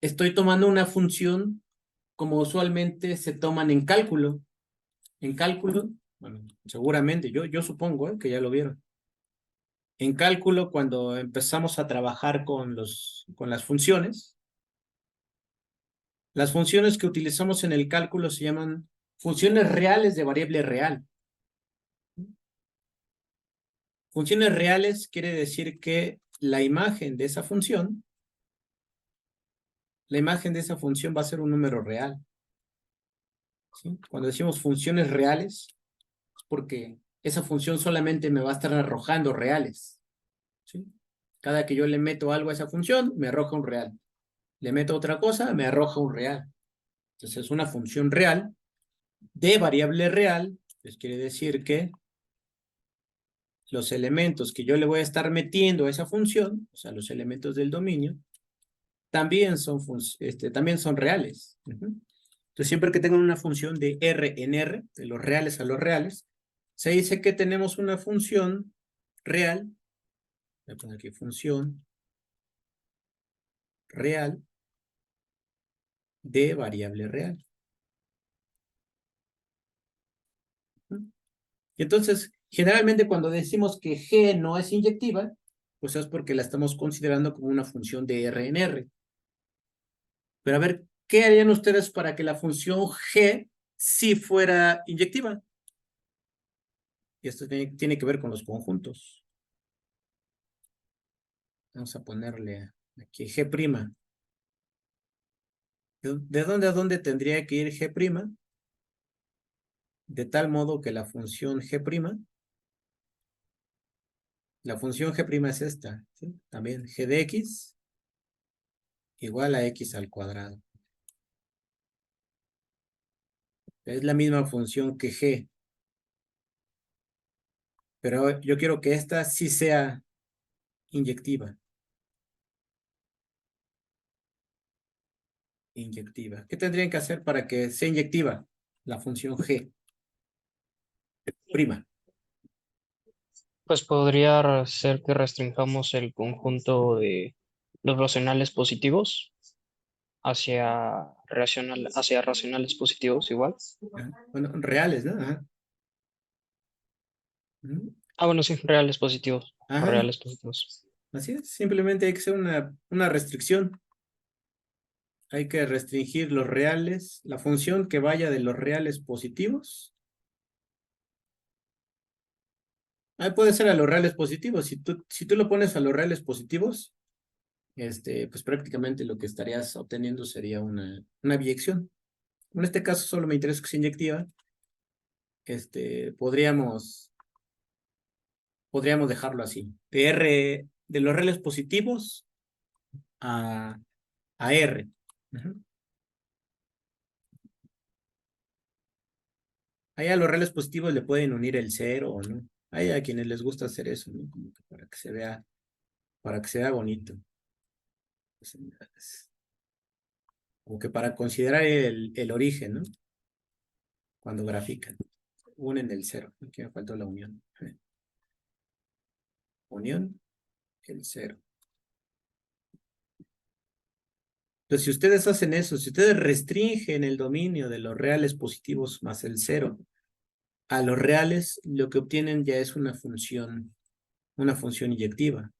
estoy tomando una función como usualmente se toman en cálculo. En cálculo, bueno, seguramente, yo supongo que ya lo vieron. En cálculo, cuando empezamos a trabajar con las funciones que utilizamos en el cálculo se llaman funciones reales de variable real. Funciones reales quiere decir que la imagen de esa función va a ser un número real. ¿Sí? Cuando decimos funciones reales, es porque esa función solamente me va a estar arrojando reales. ¿Sí? Cada que yo le meto algo a esa función, me arroja un real. Le meto otra cosa, me arroja un real. Entonces es una función real de variable real, pues quiere decir que los elementos que yo le voy a estar metiendo a esa función, o sea, los elementos del dominio, también son reales. Entonces, siempre que tengo una función de R en R, de los reales a los reales, se dice que tenemos una función real, voy a poner aquí función real de variable real. Y entonces, generalmente cuando decimos que G no es inyectiva, pues es porque la estamos considerando como una función de R en R. Pero a ver, ¿qué harían ustedes para que la función G sí fuera inyectiva? Y esto tiene que ver con los conjuntos. Vamos a ponerle aquí G'. ¿De dónde a dónde tendría que ir G'? De tal modo que la función G', es esta, ¿sí? También G de X igual a X al cuadrado. Es la misma función que G. Pero yo quiero que esta sí sea inyectiva. Inyectiva. ¿Qué tendrían que hacer para que sea inyectiva la función G'? Pues podría ser que restringamos el conjunto de los racionales positivos hacia racionales positivos igual. Bueno, reales, ¿no? Ajá. Bueno, sí, reales positivos. O Ajá. reales positivos. Así es. Simplemente hay que hacer una restricción. Hay que restringir los reales, la función que vaya de los reales positivos. Ahí puede ser a los reales positivos. Si tú lo pones a los reales positivos, pues prácticamente lo que estarías obteniendo sería una biyección. En este caso solo me interesa que sea inyectiva. Podríamos dejarlo así. De los reales positivos a R. Ahí a los reales positivos le pueden unir el 0 o no. Hay a quienes les gusta hacer eso, ¿no? Como que para que se vea bonito. Como que para considerar el origen, ¿no? Cuando grafican. Unen el 0. Aquí me faltó la unión. Unión, el 0. Entonces, si ustedes hacen eso, si ustedes restringen el dominio de los reales positivos más el 0 a los reales, lo que obtienen ya es una función inyectiva.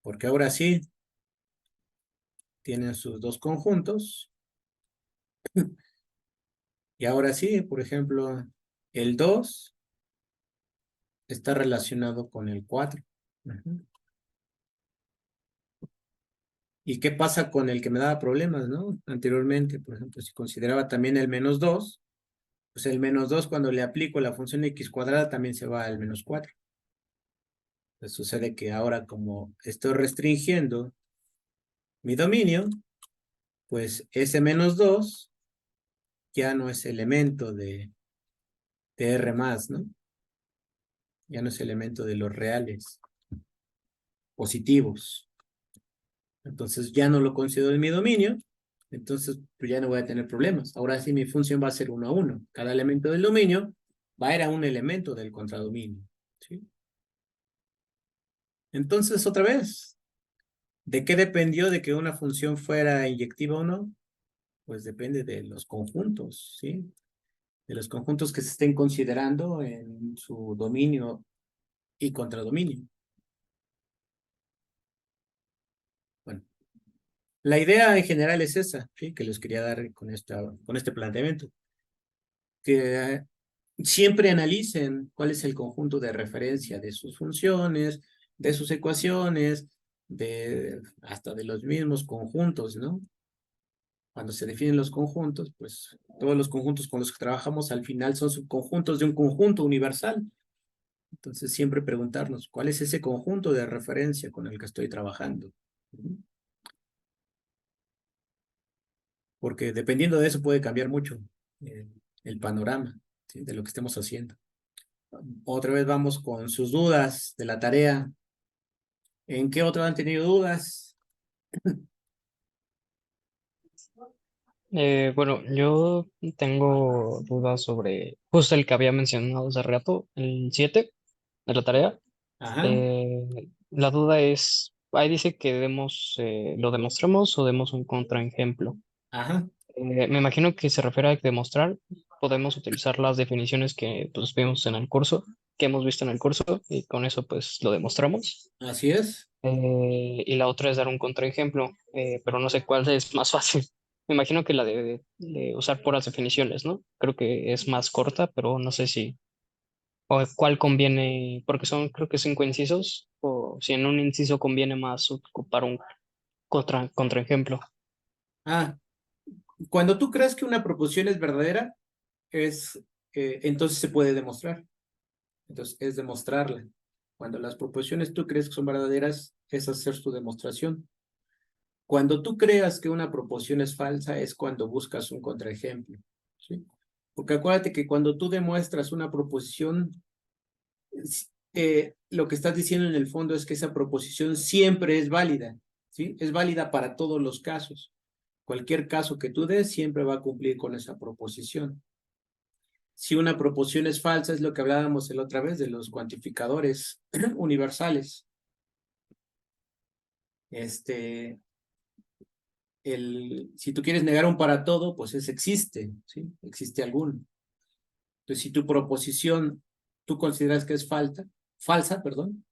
Porque ahora sí, tienen sus dos conjuntos. Y ahora sí, por ejemplo, el 2 está relacionado con el 4. ¿Y qué pasa con el que me daba problemas, no? Anteriormente, por ejemplo, si consideraba también el -2, pues el -2 cuando le aplico la función x cuadrada también se va al -4. Pues sucede que ahora como estoy restringiendo mi dominio, pues ese -2 ya no es elemento de R más, ¿no? Ya no es elemento de los reales positivos. Entonces ya no lo considero en mi dominio, entonces pues ya no voy a tener problemas. Ahora sí mi función va a ser 1 a 1. Cada elemento del dominio va a ir a un elemento del contradominio. ¿Sí? Entonces, otra vez, ¿de qué dependió de que una función fuera inyectiva o no? Pues depende de los conjuntos, ¿sí? De los conjuntos que se estén considerando en su dominio y contradominio. Bueno, la idea en general es esa, ¿sí? Que les quería dar con este planteamiento. Que siempre analicen cuál es el conjunto de referencia de sus funciones, de sus ecuaciones, hasta de los mismos conjuntos, ¿no? Cuando se definen los conjuntos, pues todos los conjuntos con los que trabajamos al final son subconjuntos de un conjunto universal. Entonces siempre preguntarnos, ¿cuál es ese conjunto de referencia con el que estoy trabajando? Porque dependiendo de eso puede cambiar mucho el panorama, ¿sí? De lo que estemos haciendo. Otra vez vamos con sus dudas de la tarea. ¿En qué otro han tenido dudas? Bueno, yo tengo dudas sobre justo el que había mencionado hace rato, el 7 de la tarea. Ajá, La duda es, ahí dice que lo demostremos o demos un contraejemplo. ajá. Me imagino que se refiere a demostrar, podemos utilizar las definiciones que pues, vimos en el curso, que hemos visto en el curso, y con eso pues lo demostramos. Así es. Y la otra es dar un contraejemplo, pero no sé cuál es más fácil. Me imagino que la de usar puras definiciones, ¿no? Creo que es más corta, pero no sé si, o cuál conviene, porque son creo que 5 incisos, o si en un inciso conviene más ocupar un contraejemplo. Ah, cuando tú crees que una proposición es verdadera, entonces se puede demostrar. Entonces es demostrarla. Cuando las proposiciones tú crees que son verdaderas, es hacer tu demostración. Cuando tú creas que una proposición es falsa, es cuando buscas un contraejemplo, ¿sí? Porque acuérdate que cuando tú demuestras una proposición, lo que estás diciendo en el fondo es que esa proposición siempre es válida, ¿sí? Es válida para todos los casos. Cualquier caso que tú des siempre va a cumplir con esa proposición. Si una proposición es falsa, es lo que hablábamos la otra vez de los cuantificadores universales. Si tú quieres negar un para todo, pues existe, ¿sí? Existe alguno. Entonces, si tu proposición tú consideras que es falsa, perdón,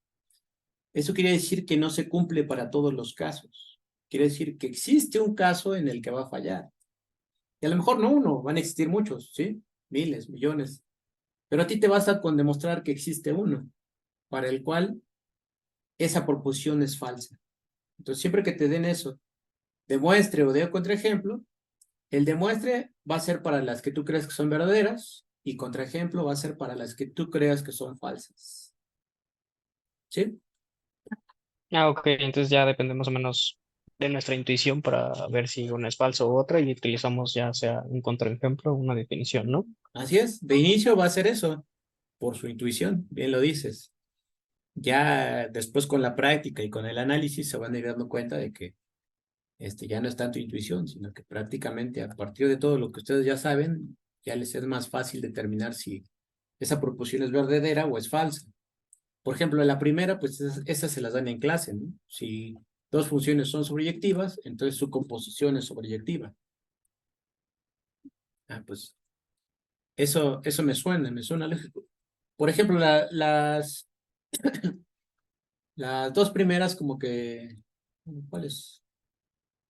eso quiere decir que no se cumple para todos los casos. Quiere decir que existe un caso en el que va a fallar. Y a lo mejor no uno, van a existir muchos, ¿sí? Miles, millones. Pero a ti te basta con demostrar que existe uno, para el cual esa proposición es falsa. Entonces, siempre que te den eso, demuestre o dé contraejemplo, el demuestre va a ser para las que tú crees que son verdaderas y contraejemplo va a ser para las que tú creas que son falsas. ¿Sí? Ah, ok, entonces ya depende más o menos de nuestra intuición para ver si una es falsa u otra y utilizamos ya sea un contraejemplo o una definición, ¿no? Así es. De inicio va a ser eso, por su intuición, bien lo dices. Ya después con la práctica y con el análisis se van a ir dando cuenta de que ya no es tanto intuición, sino que prácticamente a partir de todo lo que ustedes ya saben, ya les es más fácil determinar si esa proposición es verdadera o es falsa. Por ejemplo, en la primera, pues esas se las dan en clase, ¿no? Si dos funciones son sobreyectivas, entonces su composición es sobreyectiva. Ah, pues eso me suena lógico. Por ejemplo, las dos primeras como que, ¿cuáles?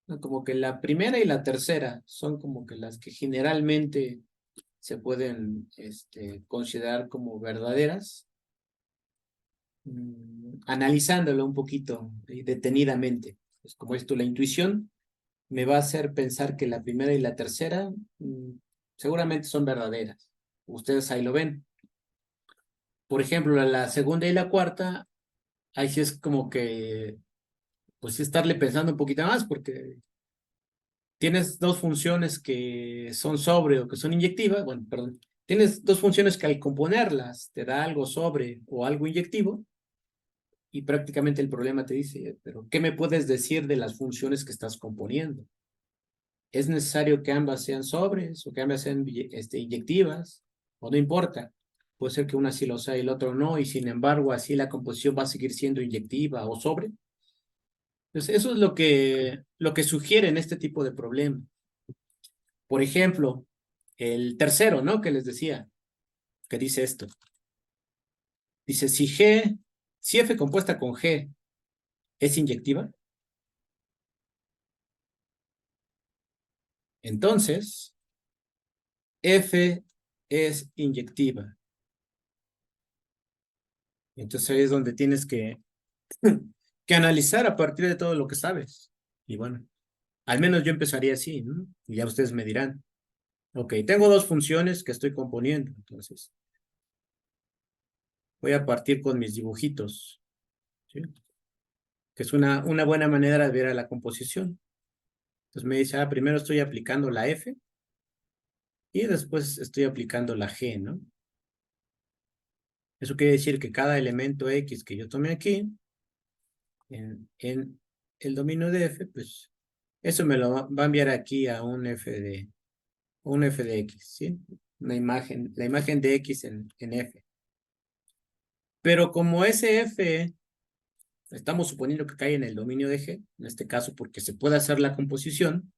No, como que la primera y la tercera son como que las que generalmente se pueden considerar como verdaderas, analizándolo un poquito detenidamente. Pues como esto, la intuición me va a hacer pensar que la primera y la tercera seguramente son verdaderas. Ustedes ahí lo ven. Por ejemplo, la segunda y la cuarta, ahí sí es como que, pues sí estarle pensando un poquito más, porque tienes dos funciones que son sobre o que son inyectivas, bueno, perdón, tienes dos funciones que al componerlas te da algo sobre o algo inyectivo, y prácticamente el problema te dice, pero ¿qué me puedes decir de las funciones que estás componiendo? ¿Es necesario que ambas sean sobres o que ambas sean inyectivas? ¿O no importa? Puede ser que una sí lo sea y el otro no, y sin embargo así la composición va a seguir siendo inyectiva o sobre. Entonces eso es lo que sugiere en este tipo de problema. Por ejemplo, el tercero, ¿no? Que les decía, que dice esto. Dice, si F compuesta con G es inyectiva, entonces F es inyectiva. Entonces ahí es donde tienes que analizar a partir de todo lo que sabes. Y bueno, al menos yo empezaría así, ¿no? Y ya ustedes me dirán, ok, tengo dos funciones que estoy componiendo, entonces voy a partir con mis dibujitos, ¿sí? Que es una buena manera de ver a la composición. Entonces me dice, primero estoy aplicando la F y después estoy aplicando la G, ¿no? Eso quiere decir que cada elemento X que yo tome aquí, en el dominio de F, pues eso me lo va a enviar aquí a un F de X, ¿sí? La imagen de X en F. Pero como ese F, estamos suponiendo que cae en el dominio de G, en este caso porque se puede hacer la composición,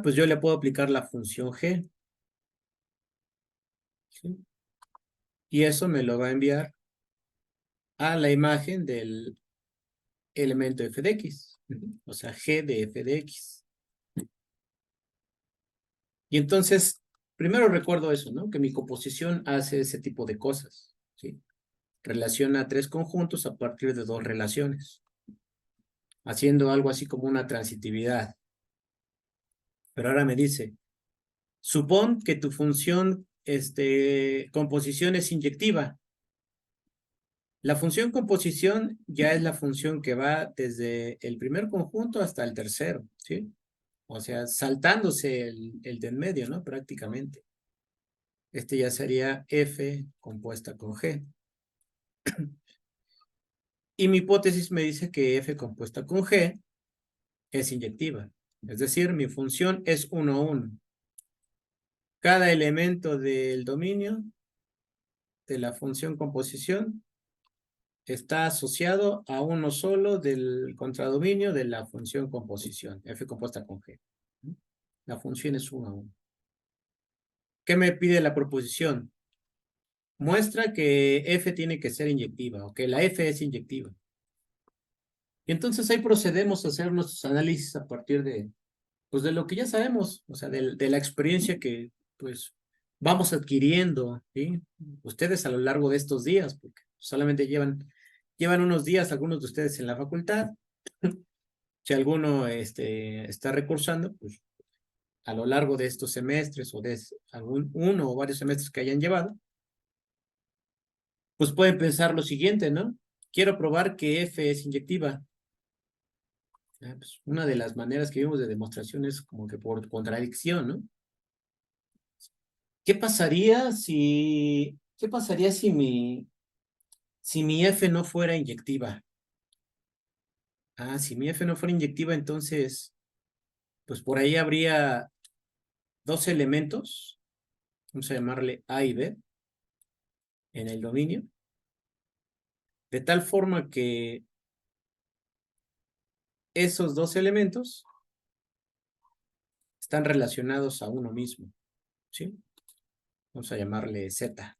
pues yo le puedo aplicar la función G, ¿sí? Y eso me lo va a enviar a la imagen del elemento F de X, o sea, G de F de X. Y entonces, primero recuerdo eso, ¿no? Que mi composición hace ese tipo de cosas, ¿sí? Relaciona tres conjuntos a partir de dos relaciones, haciendo algo así como una transitividad. Pero ahora me dice, supón que tu función composición es inyectiva. La función composición ya es la función que va desde el primer conjunto hasta el tercero, ¿sí? O sea, saltándose el de en medio, ¿no? Prácticamente. Este ya sería F compuesta con G. Y mi hipótesis me dice que F compuesta con G es inyectiva. Es decir, mi función es 1, 1. Cada elemento del dominio de la función composición está asociado a uno solo del contradominio de la función composición, F compuesta con G. La función es 1 a 1. ¿Qué me pide la proposición? Muestra que F tiene que ser inyectiva, o que la F es inyectiva. Y entonces ahí procedemos a hacer nuestros análisis a partir pues de lo que ya sabemos, o sea, de la experiencia que pues vamos adquiriendo, ¿sí? Ustedes a lo largo de estos días, porque solamente llevan unos días algunos de ustedes en la facultad. Si alguno está recursando, pues a lo largo de estos semestres o de uno o varios semestres que hayan llevado, pues pueden pensar lo siguiente, ¿no? Quiero probar que F es inyectiva. Pues una de las maneras que vimos de demostración es como que por contradicción, ¿no? ¿Qué pasaría si mi F no fuera inyectiva? Si mi F no fuera inyectiva, entonces, pues por ahí habría dos elementos, vamos a llamarle A y B, en el dominio, de tal forma que esos dos elementos están relacionados a uno mismo, ¿sí? Vamos a llamarle Z.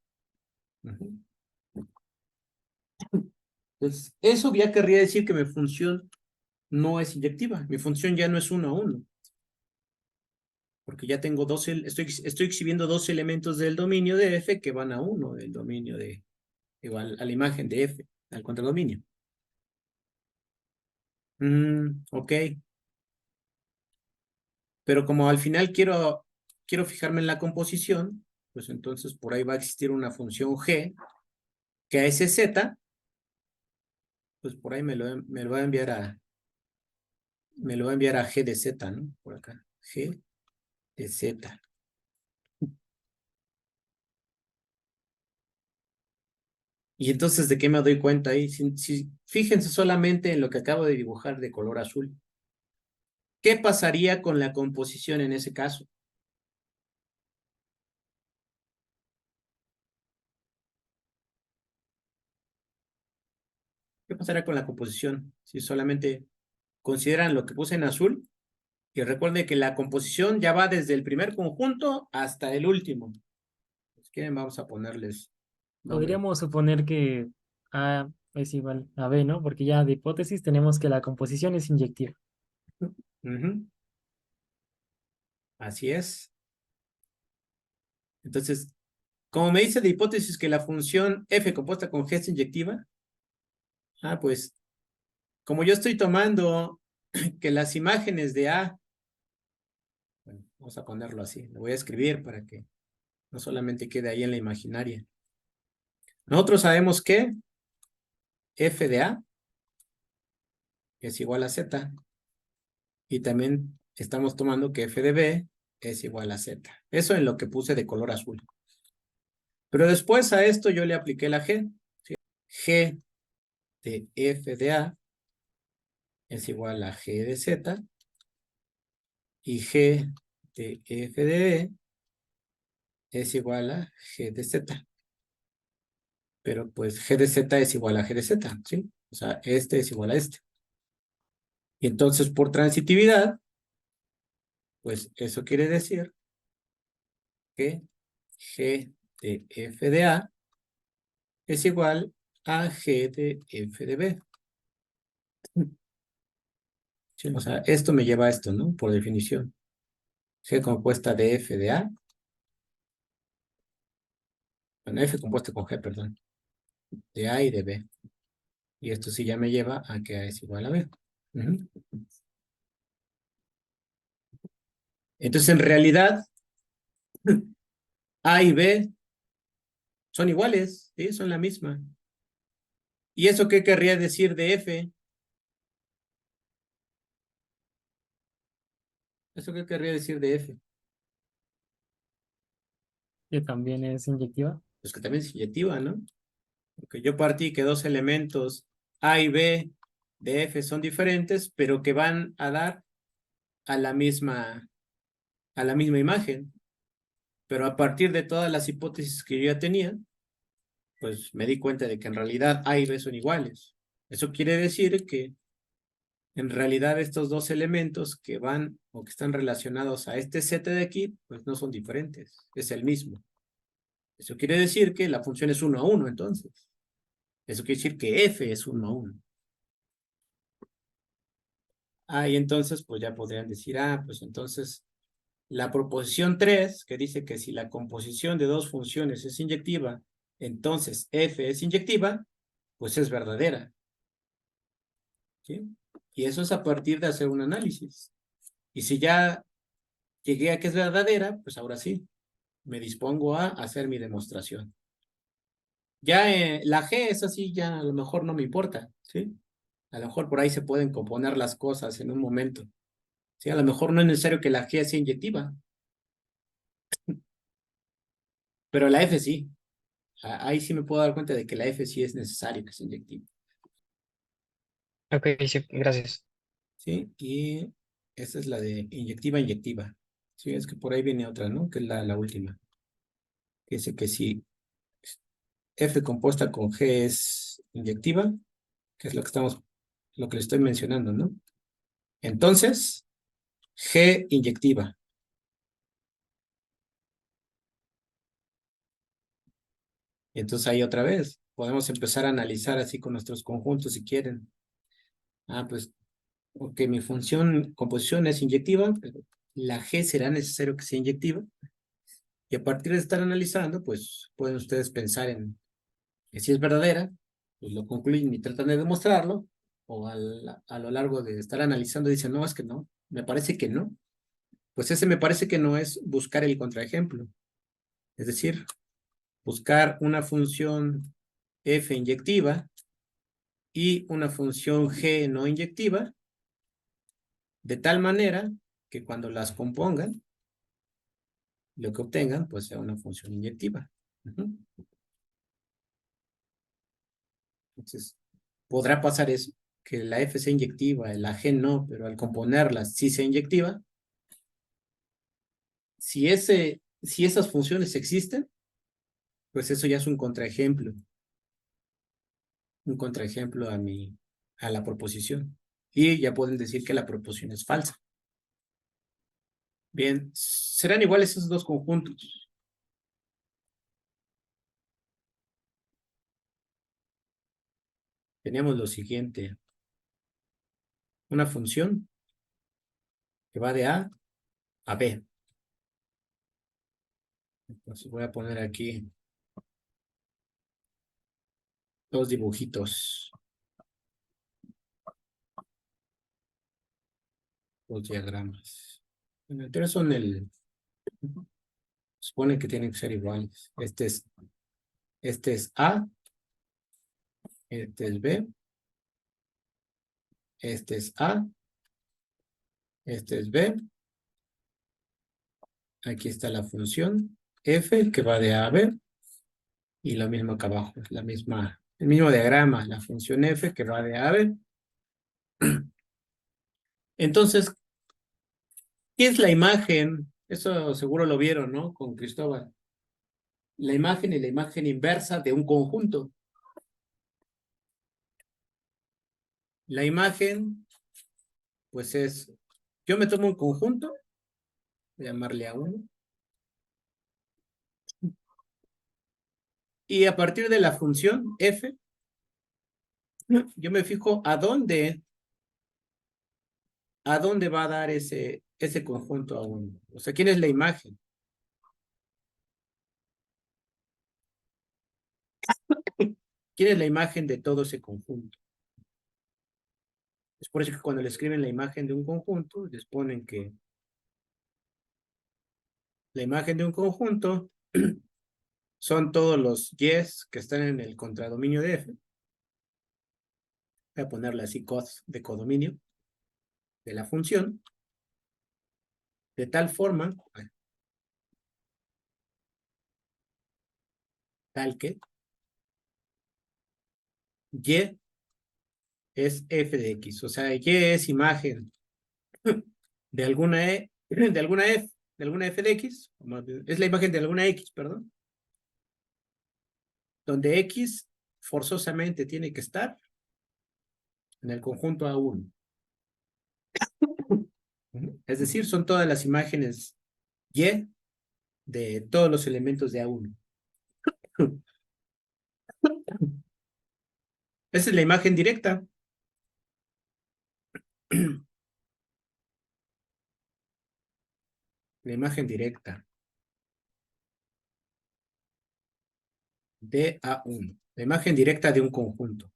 Entonces, eso ya querría decir que mi función no es inyectiva. Mi función ya no es 1 a 1. Porque ya tengo estoy exhibiendo dos elementos del dominio de F que van a 1 del dominio igual a la imagen de F, al contradominio. Ok. Pero como al final quiero fijarme en la composición, pues entonces por ahí va a existir una función G que a ese Z, pues por ahí me lo va a enviar a G de Z, ¿no? Por acá. G de Z. Y entonces, ¿de qué me doy cuenta ahí? Fíjense solamente en lo que acabo de dibujar de color azul. ¿Qué pasaría con la composición en ese caso? ¿Qué pasará con la composición si solamente consideran lo que puse en azul? Y recuerden que la composición ya va desde el primer conjunto hasta el último. Si quieren, vamos a ponerles nombre. Podríamos suponer que A es igual a B, ¿no? Porque ya de hipótesis tenemos que la composición es inyectiva. Ujú. Así es. Entonces, como me dice de hipótesis que la función f compuesta con g es inyectiva, pues como yo estoy tomando que las imágenes de A, bueno, vamos a ponerlo así, lo voy a escribir para que no solamente quede ahí en la imaginaria. Nosotros sabemos que f de A es igual a Z y también estamos tomando que f de B es igual a Z. Eso en lo que puse de color azul. Pero después a esto yo le apliqué la G. ¿Sí? G de f de A es igual a G de Z y G de f de B es igual a G de Z. Pero pues G de Z es igual a G de Z, ¿sí? O sea, este es igual a este. Y entonces por transitividad, pues eso quiere decir que G de f de A es igual a G de f de B. ¿Sí? O sea, esto me lleva a esto, ¿no? Por definición. G compuesta de f de A. Bueno, f compuesta con G, perdón. De A y de B. Y esto sí ya me lleva a que A es igual a B. Ujú. Entonces, en realidad, A y B son iguales, ¿sí? Son la misma. ¿Y eso qué querría decir de F? ¿Eso qué querría decir de F? Que también es inyectiva. Pues que también es inyectiva, ¿no? Porque yo partí que dos elementos A y B de F son diferentes, pero que van a dar a la misma imagen. Pero a partir de todas las hipótesis que yo ya tenía, pues me di cuenta de que en realidad A y B son iguales. Eso quiere decir que en realidad estos dos elementos que van o que están relacionados a este set de aquí, pues no son diferentes, es el mismo. Eso quiere decir que la función es 1 a 1, entonces. Eso quiere decir que f es 1 a 1. Y entonces, pues ya podrían decir, pues entonces, la proposición 3, que dice que si la composición de dos funciones es inyectiva, entonces f es inyectiva, pues es verdadera. ¿Sí? Y eso es a partir de hacer un análisis. Y si ya llegué a que es verdadera, pues ahora sí, me dispongo a hacer mi demostración. Ya la G es así, ya a lo mejor no me importa, ¿sí? A lo mejor por ahí se pueden componer las cosas en un momento. ¿Sí? A lo mejor no es necesario que la G sea inyectiva, pero la F sí. Ahí sí me puedo dar cuenta de que la F sí es necesario que sea inyectiva. Ok, sí, gracias. ¿Sí? Y esa es la de inyectiva. Sí, es que por ahí viene otra, ¿no? Que es la última. Que dice que si F compuesta con G es inyectiva, que es lo que le estoy mencionando, ¿no? Entonces, G inyectiva. Y entonces ahí otra vez, podemos empezar a analizar así con nuestros conjuntos si quieren. Pues, ok, mi composición es inyectiva, pero la G será necesario que sea inyectiva. Y a partir de estar analizando, pues pueden ustedes pensar en que si es verdadera, pues lo concluyen y tratan de demostrarlo, o a lo largo de estar analizando dicen, no, es que no, me parece que no. Pues ese me parece que no es buscar el contraejemplo. Es decir, buscar una función f inyectiva y una función g no inyectiva, de tal manera que cuando las compongan, lo que obtengan, pues sea una función inyectiva. Entonces, podrá pasar eso, que la F sea inyectiva, la G no, pero al componerla sí sea inyectiva. Si esas funciones existen, pues eso ya es un contraejemplo a la proposición. Y ya pueden decir que la proposición es falsa. Bien, serán iguales esos dos conjuntos. Tenemos lo siguiente. Una función que va de A a B. Entonces voy a poner aquí dos dibujitos. Dos diagramas. Bueno, tres son supone que tienen que ser iguales. Este es A, este es B, este es A, este es B. Aquí está la función F que va de A a B. Y lo mismo acá abajo, es el mismo diagrama, la función F que va de A a B. Entonces, ¿qué es la imagen? Eso seguro lo vieron, ¿no? Con Cristóbal. La imagen y la imagen inversa de un conjunto. La imagen, pues yo me tomo un conjunto, voy a llamarle A1. Y a partir de la función F, yo me fijo a dónde va a dar ese conjunto A1. O sea, ¿quién es la imagen? ¿Quién es la imagen de todo ese conjunto? Es por eso que cuando le escriben la imagen de un conjunto, les ponen que la imagen de un conjunto son todos los yes que están en el contradominio de F. Voy a ponerle así cos de codominio de la función, de tal forma, tal que y es f de x, o sea, y es imagen de alguna f de x, es la imagen de alguna x, perdón, donde x forzosamente tiene que estar en el conjunto A1. Es decir, son todas las imágenes y de todos los elementos de A1. Esa es la imagen directa. La imagen directa de A1. La imagen directa de un conjunto.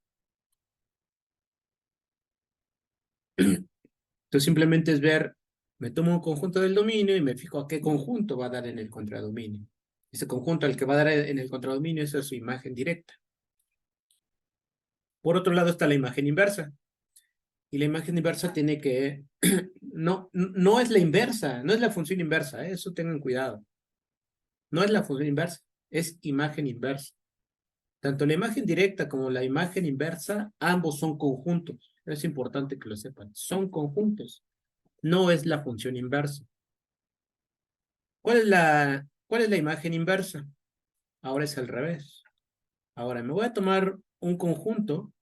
Entonces simplemente es ver, me tomo un conjunto del dominio y me fijo a qué conjunto va a dar en el contradominio. Ese conjunto al que va a dar en el contradominio, esa es su imagen directa. Por otro lado está la imagen inversa. Y la imagen inversa tiene que... no es la inversa, no es la función inversa, eso tengan cuidado. No es la función inversa, es imagen inversa. Tanto la imagen directa como la imagen inversa, ambos son conjuntos. Es importante que lo sepan. Son conjuntos. No es la función inversa. ¿Cuál es la imagen inversa? Ahora es al revés. Ahora me voy a tomar un conjunto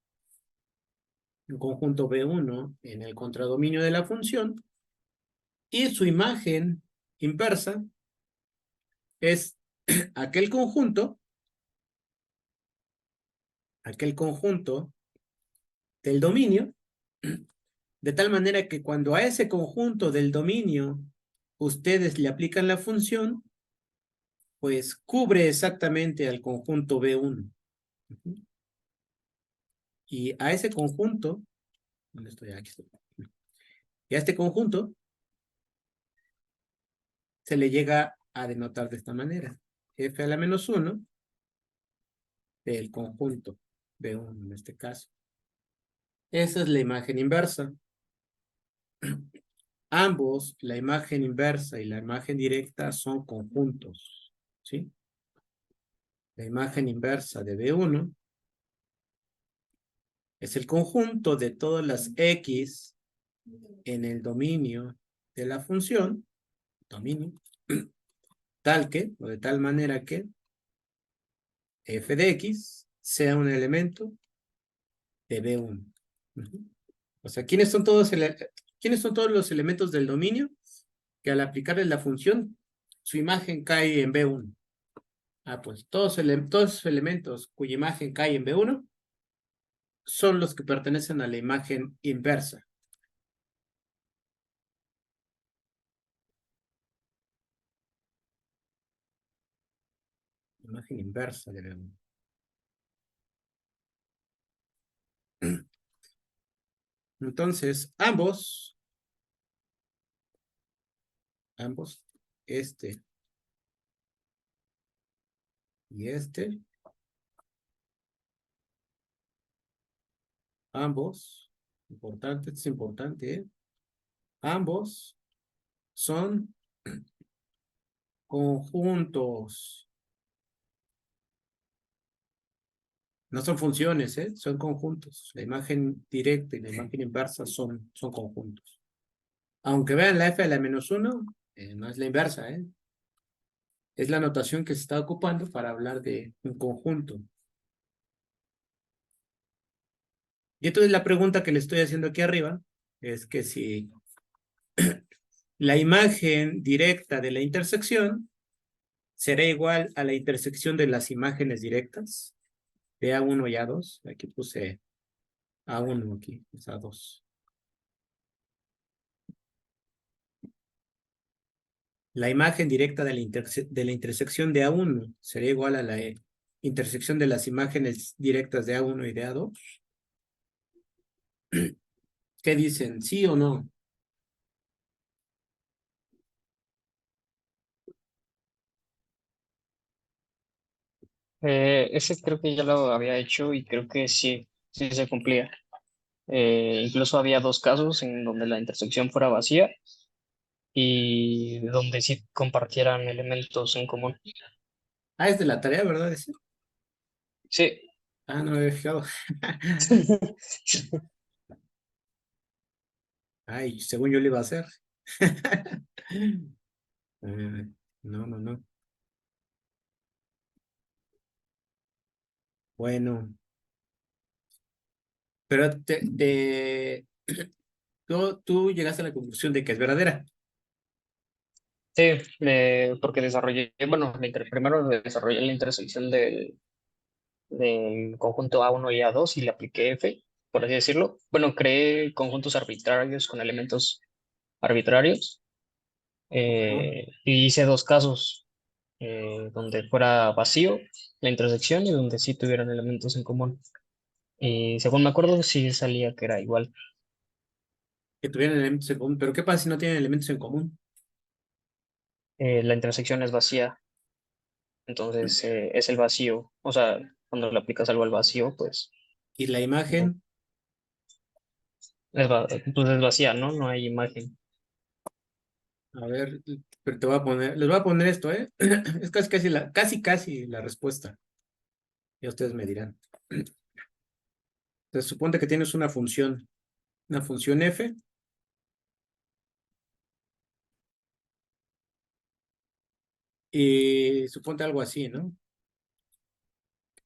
B1 en el contradominio de la función y su imagen inversa es aquel conjunto del dominio, de tal manera que cuando a ese conjunto del dominio ustedes le aplican la función, pues cubre exactamente al conjunto B1. Y a ese conjunto, ¿dónde estoy? Aquí estoy. Y a este conjunto se le llega a denotar de esta manera. F a la menos 1 del conjunto B1 en este caso. Esa es la imagen inversa. Ambos, la imagen inversa y la imagen directa, son conjuntos, ¿sí? La imagen inversa de B1 Es el conjunto de todas las X en el dominio de la función, dominio, tal que, o de tal manera que, f de X sea un elemento de B1. O sea, ¿quiénes son todos los elementos del dominio que al aplicarle la función, su imagen cae en B1? Ah, pues todos los elementos cuya imagen cae en B1 son los que pertenecen a la imagen inversa. Imagen inversa de B1. Entonces, ambos, este y este, ambos, importante, es importante, ambos son conjuntos. No son funciones, son conjuntos. La imagen directa y la imagen inversa son conjuntos. Aunque vean la f a la -1, no es la inversa, es la notación que se está ocupando para hablar de un conjunto. Y entonces la pregunta que le estoy haciendo aquí arriba es que si la imagen directa de la intersección será igual a la intersección de las imágenes directas de A1 y A2. Aquí puse A1 aquí, es A2. La imagen directa de la intersección de A1 sería igual a la intersección de las imágenes directas de A1 y de A2. ¿Qué dicen? ¿Sí o no? Ese creo que ya lo había hecho y creo que sí, sí se cumplía. Incluso había dos casos en donde la intersección fuera vacía y donde sí compartieran elementos en común. Ah, es de la tarea, ¿verdad? Ese? Sí. Ah, no me había fijado. Ay, según yo lo iba a hacer. No, no, no. Bueno, pero tú llegaste a la conclusión de que es verdadera. Sí, porque desarrollé, bueno, primero desarrollé la intersección del conjunto A1 y A2 y le apliqué F, por así decirlo. Bueno, creé conjuntos arbitrarios con elementos arbitrarios Ajá. y hice dos casos donde fuera vacío la intersección y donde sí tuvieran elementos en común. Y según me acuerdo, sí salía que era igual. Que tuvieran elementos en común. Pero ¿qué pasa si no tienen elementos en común? La intersección es vacía, entonces es el vacío. O sea, cuando le aplicas algo al vacío, pues, Y la imagen, pues es vacía, ¿no? No hay imagen. a ver, pero les voy a poner esto, ¿eh? Es casi la respuesta. Ya ustedes me dirán. Entonces, suponte que tienes una función f, y suponte algo así, ¿no?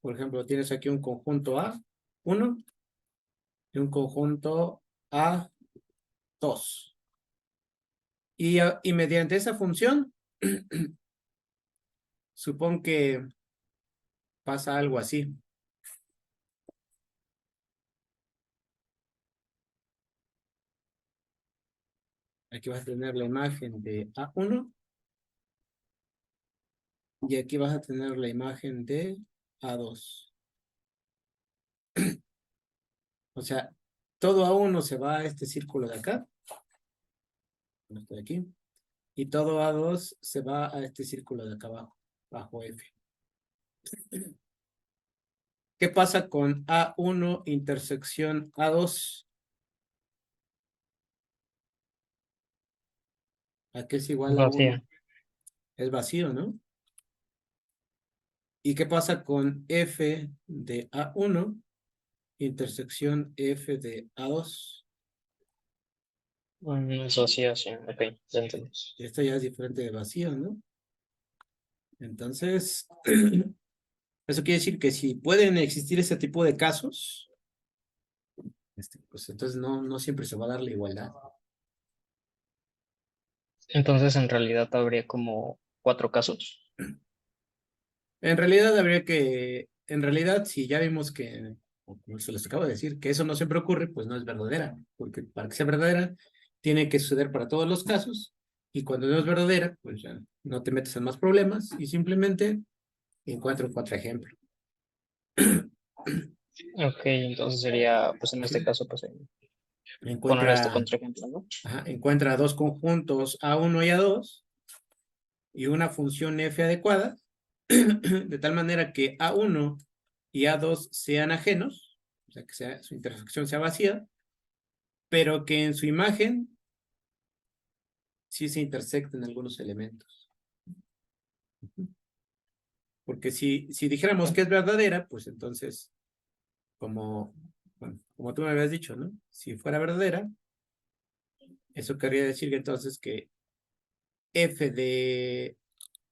Por ejemplo, tienes aquí un conjunto A1 y un conjunto A2. Y mediante esa función, supón que pasa algo así. Aquí vas a tener la imagen de A1 y aquí vas a tener la imagen de A2. O sea, todo A1 se va a este círculo de acá, esto de aquí, y todo A2 se va a este círculo de acá abajo, bajo F. ¿Qué pasa con A1 intersección A2? ¿A qué es igual a 1? Vacía. Es vacío, ¿no? ¿Y qué pasa con F de A1 intersección F de A2. Eso sí, así, ok, ya entendí. Esta ya es diferente de vacío, ¿no? Entonces, eso quiere decir que si pueden existir ese tipo de casos, pues entonces no siempre se va a dar la igualdad. Entonces, en realidad habría como 4 casos. En realidad en realidad, si ya vimos que, como se les acabo de decir, que eso no siempre ocurre, pues no es verdadera, porque para que sea verdadera, tiene que suceder para todos los casos, y cuando no es verdadera, pues ya no te metes en más problemas, y simplemente encuentro 4 ejemplos. Ok, entonces sería, pues en este caso, pues poner este Encuentra, contraejemplo, ¿no? encuentra dos conjuntos A1 y A2, y una función F adecuada, de tal manera que A1 y A2 sean ajenos, o sea, que su intersección sea vacía, pero que en su imagen sí se intersecten algunos elementos. Porque si dijéramos que es verdadera, pues entonces, bueno, como tú me habías dicho, ¿no? Si fuera verdadera, eso querría decir que entonces que F de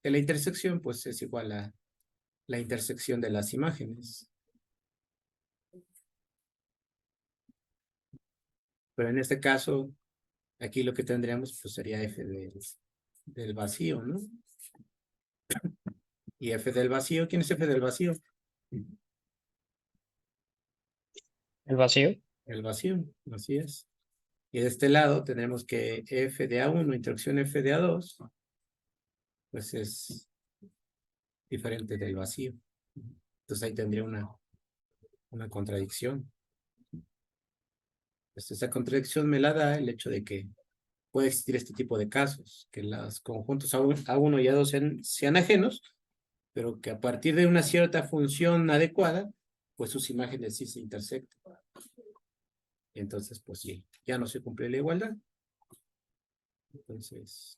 la intersección, pues es igual a la intersección de las imágenes. Pero en este caso, aquí lo que tendríamos pues sería F del vacío, ¿no? Y F del vacío, ¿quién es F del vacío? El vacío. El vacío, así es. Y de este lado tenemos que F de A1, interacción F de A2, pues es diferente del vacío. Entonces ahí tendría una contradicción. Pues esa contradicción me la da el hecho de que puede existir este tipo de casos, que los conjuntos A1 y A2 sean ajenos, pero que a partir de una cierta función adecuada, pues sus imágenes sí se intersectan. Entonces, pues sí, ya no se cumple la igualdad. Entonces,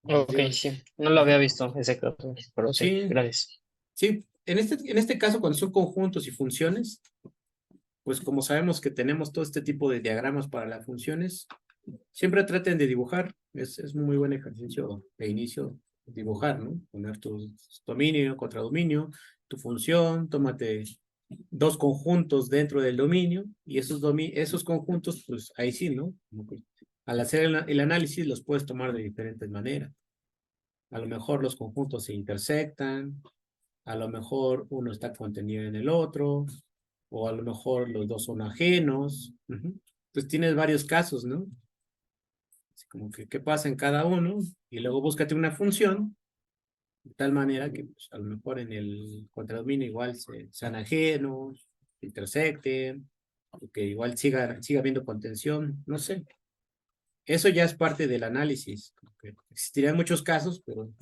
Ok, sí. No lo había visto ese caso, pero sí, sí, gracias. sí, en este caso, cuando son conjuntos y funciones, pues como sabemos que tenemos todo este tipo de diagramas para las funciones, siempre traten de dibujar. Es muy buen ejercicio de inicio dibujar, ¿no? Poner tu dominio, contradominio, tu función, tómate dos conjuntos dentro del dominio y esos conjuntos, pues ahí sí, ¿no? Como que al hacer el análisis los puedes tomar de diferentes maneras. A lo mejor los conjuntos se intersectan, a lo mejor uno está contenido en el otro, o a lo mejor los dos son ajenos. Entonces tienes varios casos, ¿no? Así como que qué pasa en cada uno, y luego búscate una función, de tal manera que pues, a lo mejor en el contradominio igual sean ajenos, se intersecten, o que igual siga habiendo contención, no sé. Eso ya es parte del análisis. Existirían muchos casos, pero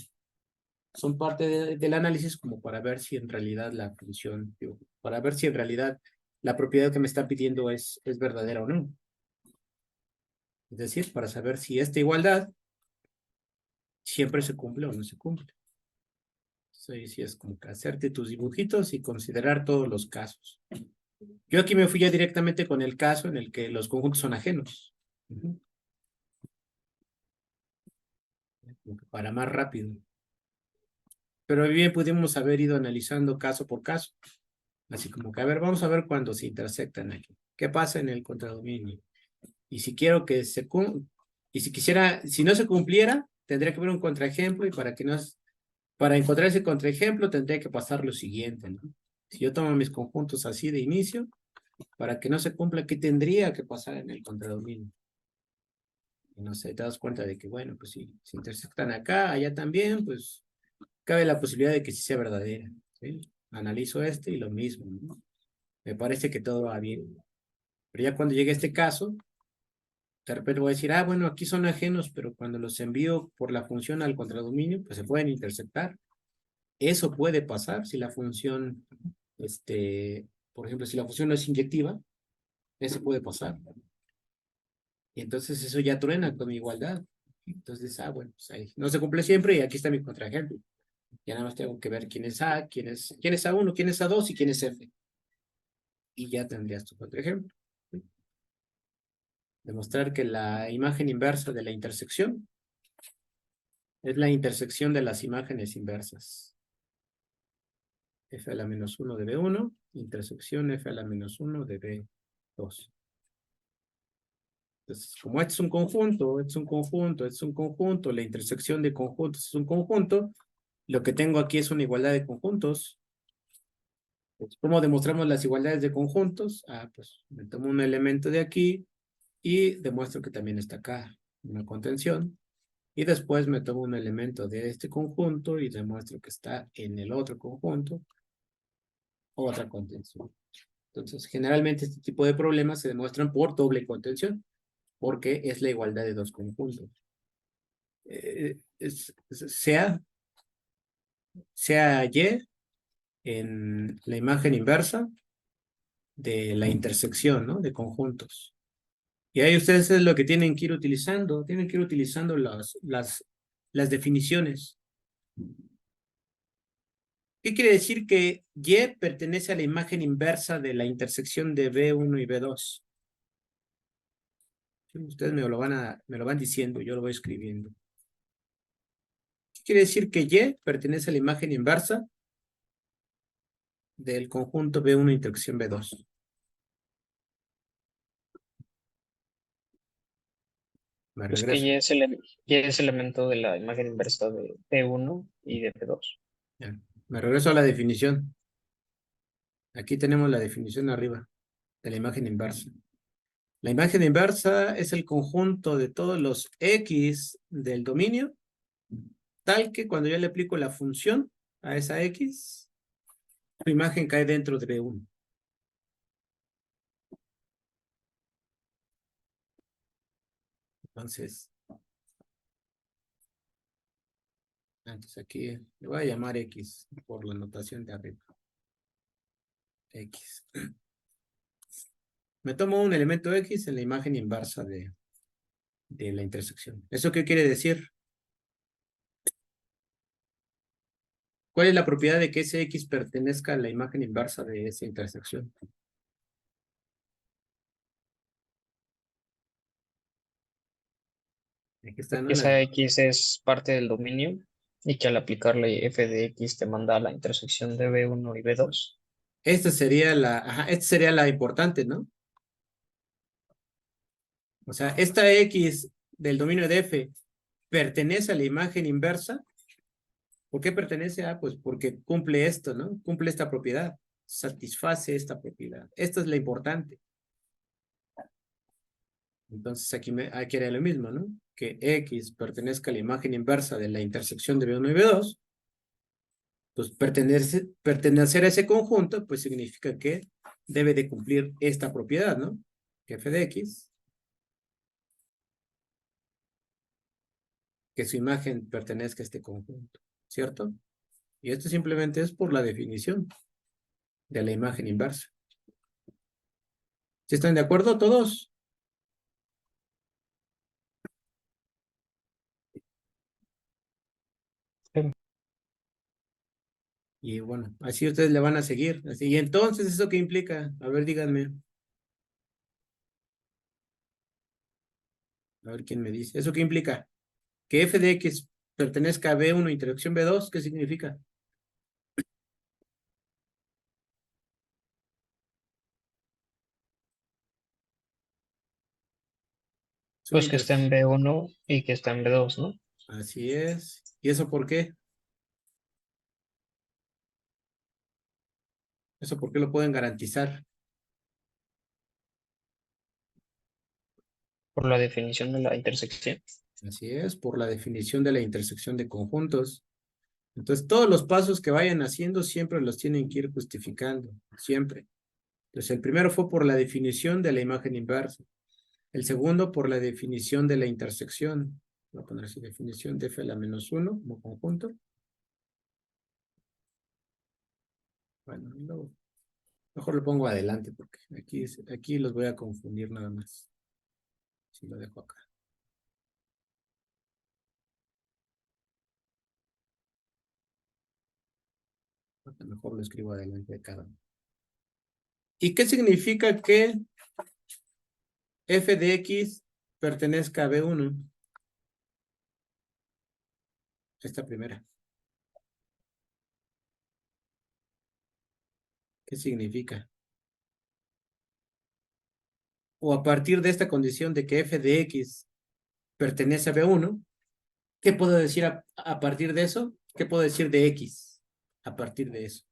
son parte del análisis como para ver si en realidad la función, para ver si en realidad la propiedad que me está pidiendo es verdadera o no. Es decir, para saber si esta igualdad siempre se cumple o no se cumple. Sí, es como que hacerte tus dibujitos y considerar todos los casos. Yo aquí me fui ya directamente con el caso en el que los conjuntos son ajenos. Como que para más rápido. Pero bien pudimos haber ido analizando caso por caso. Así como que, a ver, vamos a ver cuándo se intersectan aquí. ¿Qué pasa en el contradominio? Y si quiero que y si no se cumpliera, tendría que ver un contraejemplo, y para encontrar ese contraejemplo tendría que pasar lo siguiente, ¿no? Si yo tomo mis conjuntos así de inicio, para que no se cumpla, ¿qué tendría que pasar en el contradominio? Y no sé, te das cuenta de que, bueno, pues si se intersectan acá, allá también, pues cabe la posibilidad de que sí sea verdadera, ¿sí? Analizo y lo mismo, ¿no? Me parece que todo va bien. Pero ya cuando llegue este caso, de repente voy a decir, bueno, aquí son ajenos, pero cuando los envío por la función al contradominio, pues se pueden intersectar. Eso puede pasar si la función, por ejemplo, si la función no es inyectiva, eso puede pasar. Y entonces eso ya truena con mi igualdad. Entonces, bueno, pues ahí no se cumple siempre y aquí está mi contraejemplo. Ya nada más tengo que ver quién es A, quién es A1, quién es A2 y quién es F. Y ya tendrías tu otro ejemplo. ¿Sí? Demostrar que la imagen inversa de la intersección es la intersección de las imágenes inversas. F a la menos 1 de B1, intersección F a la menos 1 de B2. Entonces, como este es un conjunto, este es un conjunto, este es un conjunto, la intersección de conjuntos es un conjunto, lo que tengo aquí es una igualdad de conjuntos. Pues, ¿cómo demostramos las igualdades de conjuntos? Ah, pues me tomo un elemento de aquí y demuestro que también está acá, una contención. Y después me tomo un elemento de este conjunto y demuestro que está en el otro conjunto, otra contención. Entonces, generalmente este tipo de problemas se demuestran por doble contención, porque es la igualdad de dos conjuntos. Sea Y en la imagen inversa de la intersección, ¿no? De conjuntos. Y ahí ustedes es lo que tienen que ir utilizando, tienen que ir utilizando las definiciones. ¿Qué quiere decir que Y pertenece a la imagen inversa de la intersección de B1 y B2? Sí, ustedes me lo van diciendo, yo lo voy escribiendo. ¿Qué quiere decir que Y pertenece a la imagen inversa del conjunto B1 intersección B2? Me Pues que regreso. Y es elemento de la imagen inversa de P1 y de P2. Ya. Me regreso a la definición. Aquí tenemos la definición arriba de la imagen inversa. La imagen inversa es el conjunto de todos los X del dominio, tal que cuando yo le aplico la función a esa X, su imagen cae dentro de B1. Entonces, antes aquí le voy a llamar X por la notación de arriba. X. Me tomo un elemento X en la imagen inversa de la intersección. ¿Eso qué quiere decir? ¿Cuál es la propiedad de que ese X pertenezca a la imagen inversa de esa intersección? Aquí están, ¿no? Esa X es parte del dominio y que al aplicarle f de X te manda a la intersección de B1 y B2. Esta sería la importante, ¿no? O sea, esta X del dominio de F pertenece a la imagen inversa. ¿Por qué pertenece? Ah, pues porque cumple esto, ¿no? Cumple esta propiedad, satisface esta propiedad. Esta es la importante. Entonces aquí era lo mismo, ¿no? Que X pertenezca a la imagen inversa de la intersección de B1 y B2. Pues pertenecer a ese conjunto, pues significa que debe de cumplir esta propiedad, ¿no? Que F de X, que su imagen pertenezca a este conjunto, ¿cierto? Y esto simplemente es por la definición de la imagen inversa. ¿Sí están de acuerdo todos? Y bueno, así ustedes le van a seguir. Así, y entonces, ¿eso qué implica? A ver, díganme. A ver quién me dice. ¿Eso qué implica? Que f de x pertenezca a B1 interacción B2, ¿qué significa? Es una Pues que está en B1 y que está en B2, ¿no? Así es. ¿Y eso por qué? ¿Eso por qué lo pueden garantizar? Por la definición de la intersección. Así es, por la definición de la intersección de conjuntos. Entonces, todos los pasos que vayan haciendo siempre los tienen que ir justificando, siempre. Entonces, el primero fue por la definición de la imagen inversa. El segundo por la definición de la intersección. Voy a poner así, definición de f a la menos 1 como conjunto. Bueno, mejor lo pongo adelante porque aquí los voy a confundir nada más. Si lo dejo acá. Mejor lo escribo adelante de cada uno. ¿Y qué significa que f de x pertenezca a B1? Esta primera. ¿Qué significa? O a partir de esta condición de que f de x pertenece a B1, ¿qué puedo decir a partir de eso? ¿Qué puedo decir de x a partir de eso?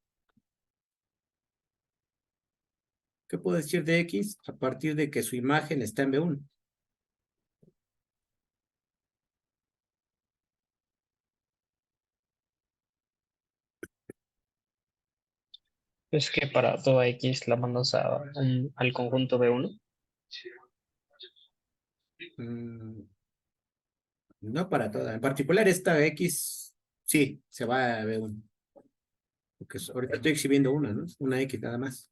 ¿Qué puedo decir de x a partir de que su imagen está en B1? Es que para toda X la mandas al conjunto B1. No para toda. En particular esta x, sí, se va a B1. Porque ahorita estoy exhibiendo una, ¿no? Una x nada más.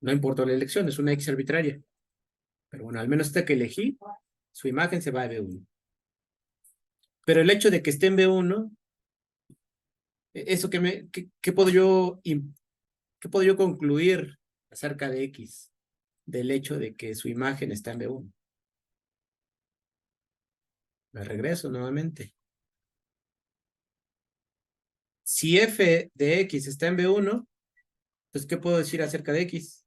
No importa la elección, es una x arbitraria. Pero bueno, al menos esta que elegí, su imagen se va a B1. Pero el hecho de que esté en B1, eso ¿qué puedo yo concluir acerca de X? Del hecho de que su imagen está en B1. Me regreso nuevamente. Si f de X está en B1, pues ¿qué puedo decir acerca de X?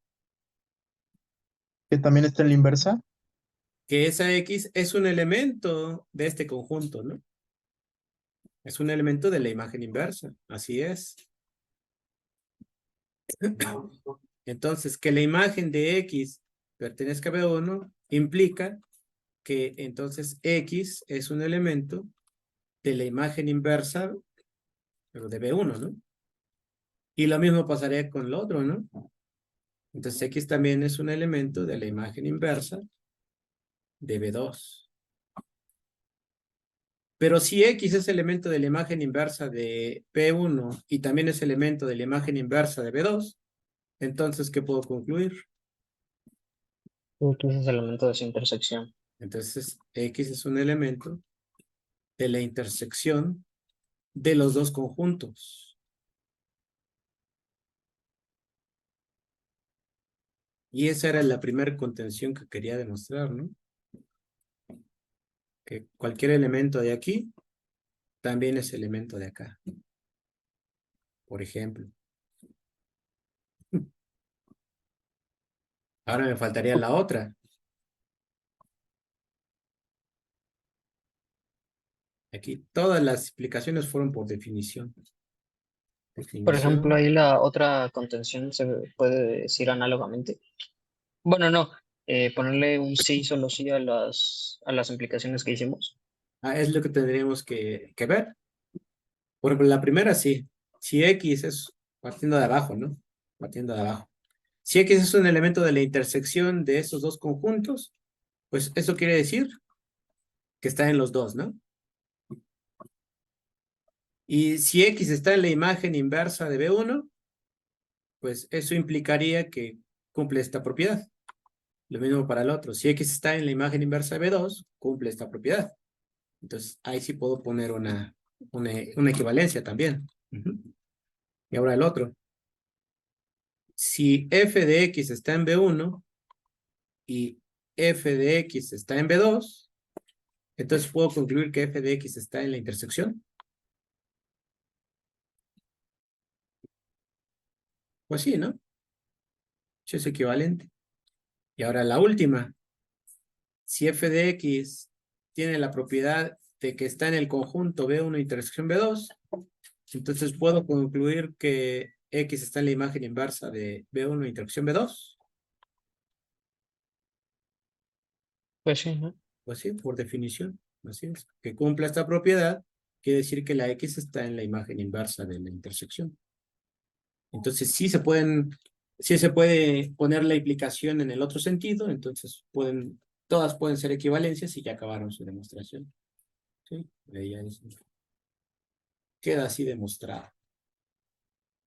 Que también está en la inversa. Que esa X es un elemento de este conjunto, ¿no? Es un elemento de la imagen inversa. Así es. Entonces, que la imagen de X pertenezca a B1 implica que entonces X es un elemento de la imagen inversa, pero de B1, ¿no? Y lo mismo pasaría con el otro, ¿no? Entonces X también es un elemento de la imagen inversa de B2. Pero si X es elemento de la imagen inversa de P1 y también es elemento de la imagen inversa de B2, entonces, ¿qué puedo concluir? Tú es el elemento de su intersección. Entonces, X es un elemento de la intersección de los dos conjuntos. Y esa era la primera contención que quería demostrar, ¿no? Que cualquier elemento de aquí también es elemento de acá. Por ejemplo. Ahora me faltaría la otra. Aquí todas las explicaciones fueron por definición. Por ejemplo, Definición. ahí la otra contención se puede decir análogamente. Bueno, no, ponerle un sí, solo sí a las implicaciones que hicimos. Es lo que tendríamos que ver. Por ejemplo, la primera sí. Si X es partiendo de abajo, ¿no? Partiendo de abajo. Si X es un elemento de la intersección de esos dos conjuntos, pues eso quiere decir que está en los dos, ¿no? Y si X está en la imagen inversa de B1, pues eso implicaría que cumple esta propiedad. Lo mismo para el otro. Si X está en la imagen inversa de B2, cumple esta propiedad. Entonces, ahí sí puedo poner una equivalencia también. Y ahora el otro. Si f de x está en B1 y f de x está en B2, entonces puedo concluir que f de x está en la intersección. Pues sí, ¿no? Sí es equivalente. Y ahora la última. Si f de x tiene la propiedad de que está en el conjunto B1 intersección B2, entonces puedo concluir que x está en la imagen inversa de B1 intersección B2. Pues sí, ¿no? Pues sí, por definición. Así es. Que cumpla esta propiedad quiere decir que la x está en la imagen inversa de la intersección. Entonces sí se puede poner la implicación en el otro sentido, entonces todas pueden ser equivalencias y ya acabaron su demostración. ¿Sí? Ahí ya queda así demostrado.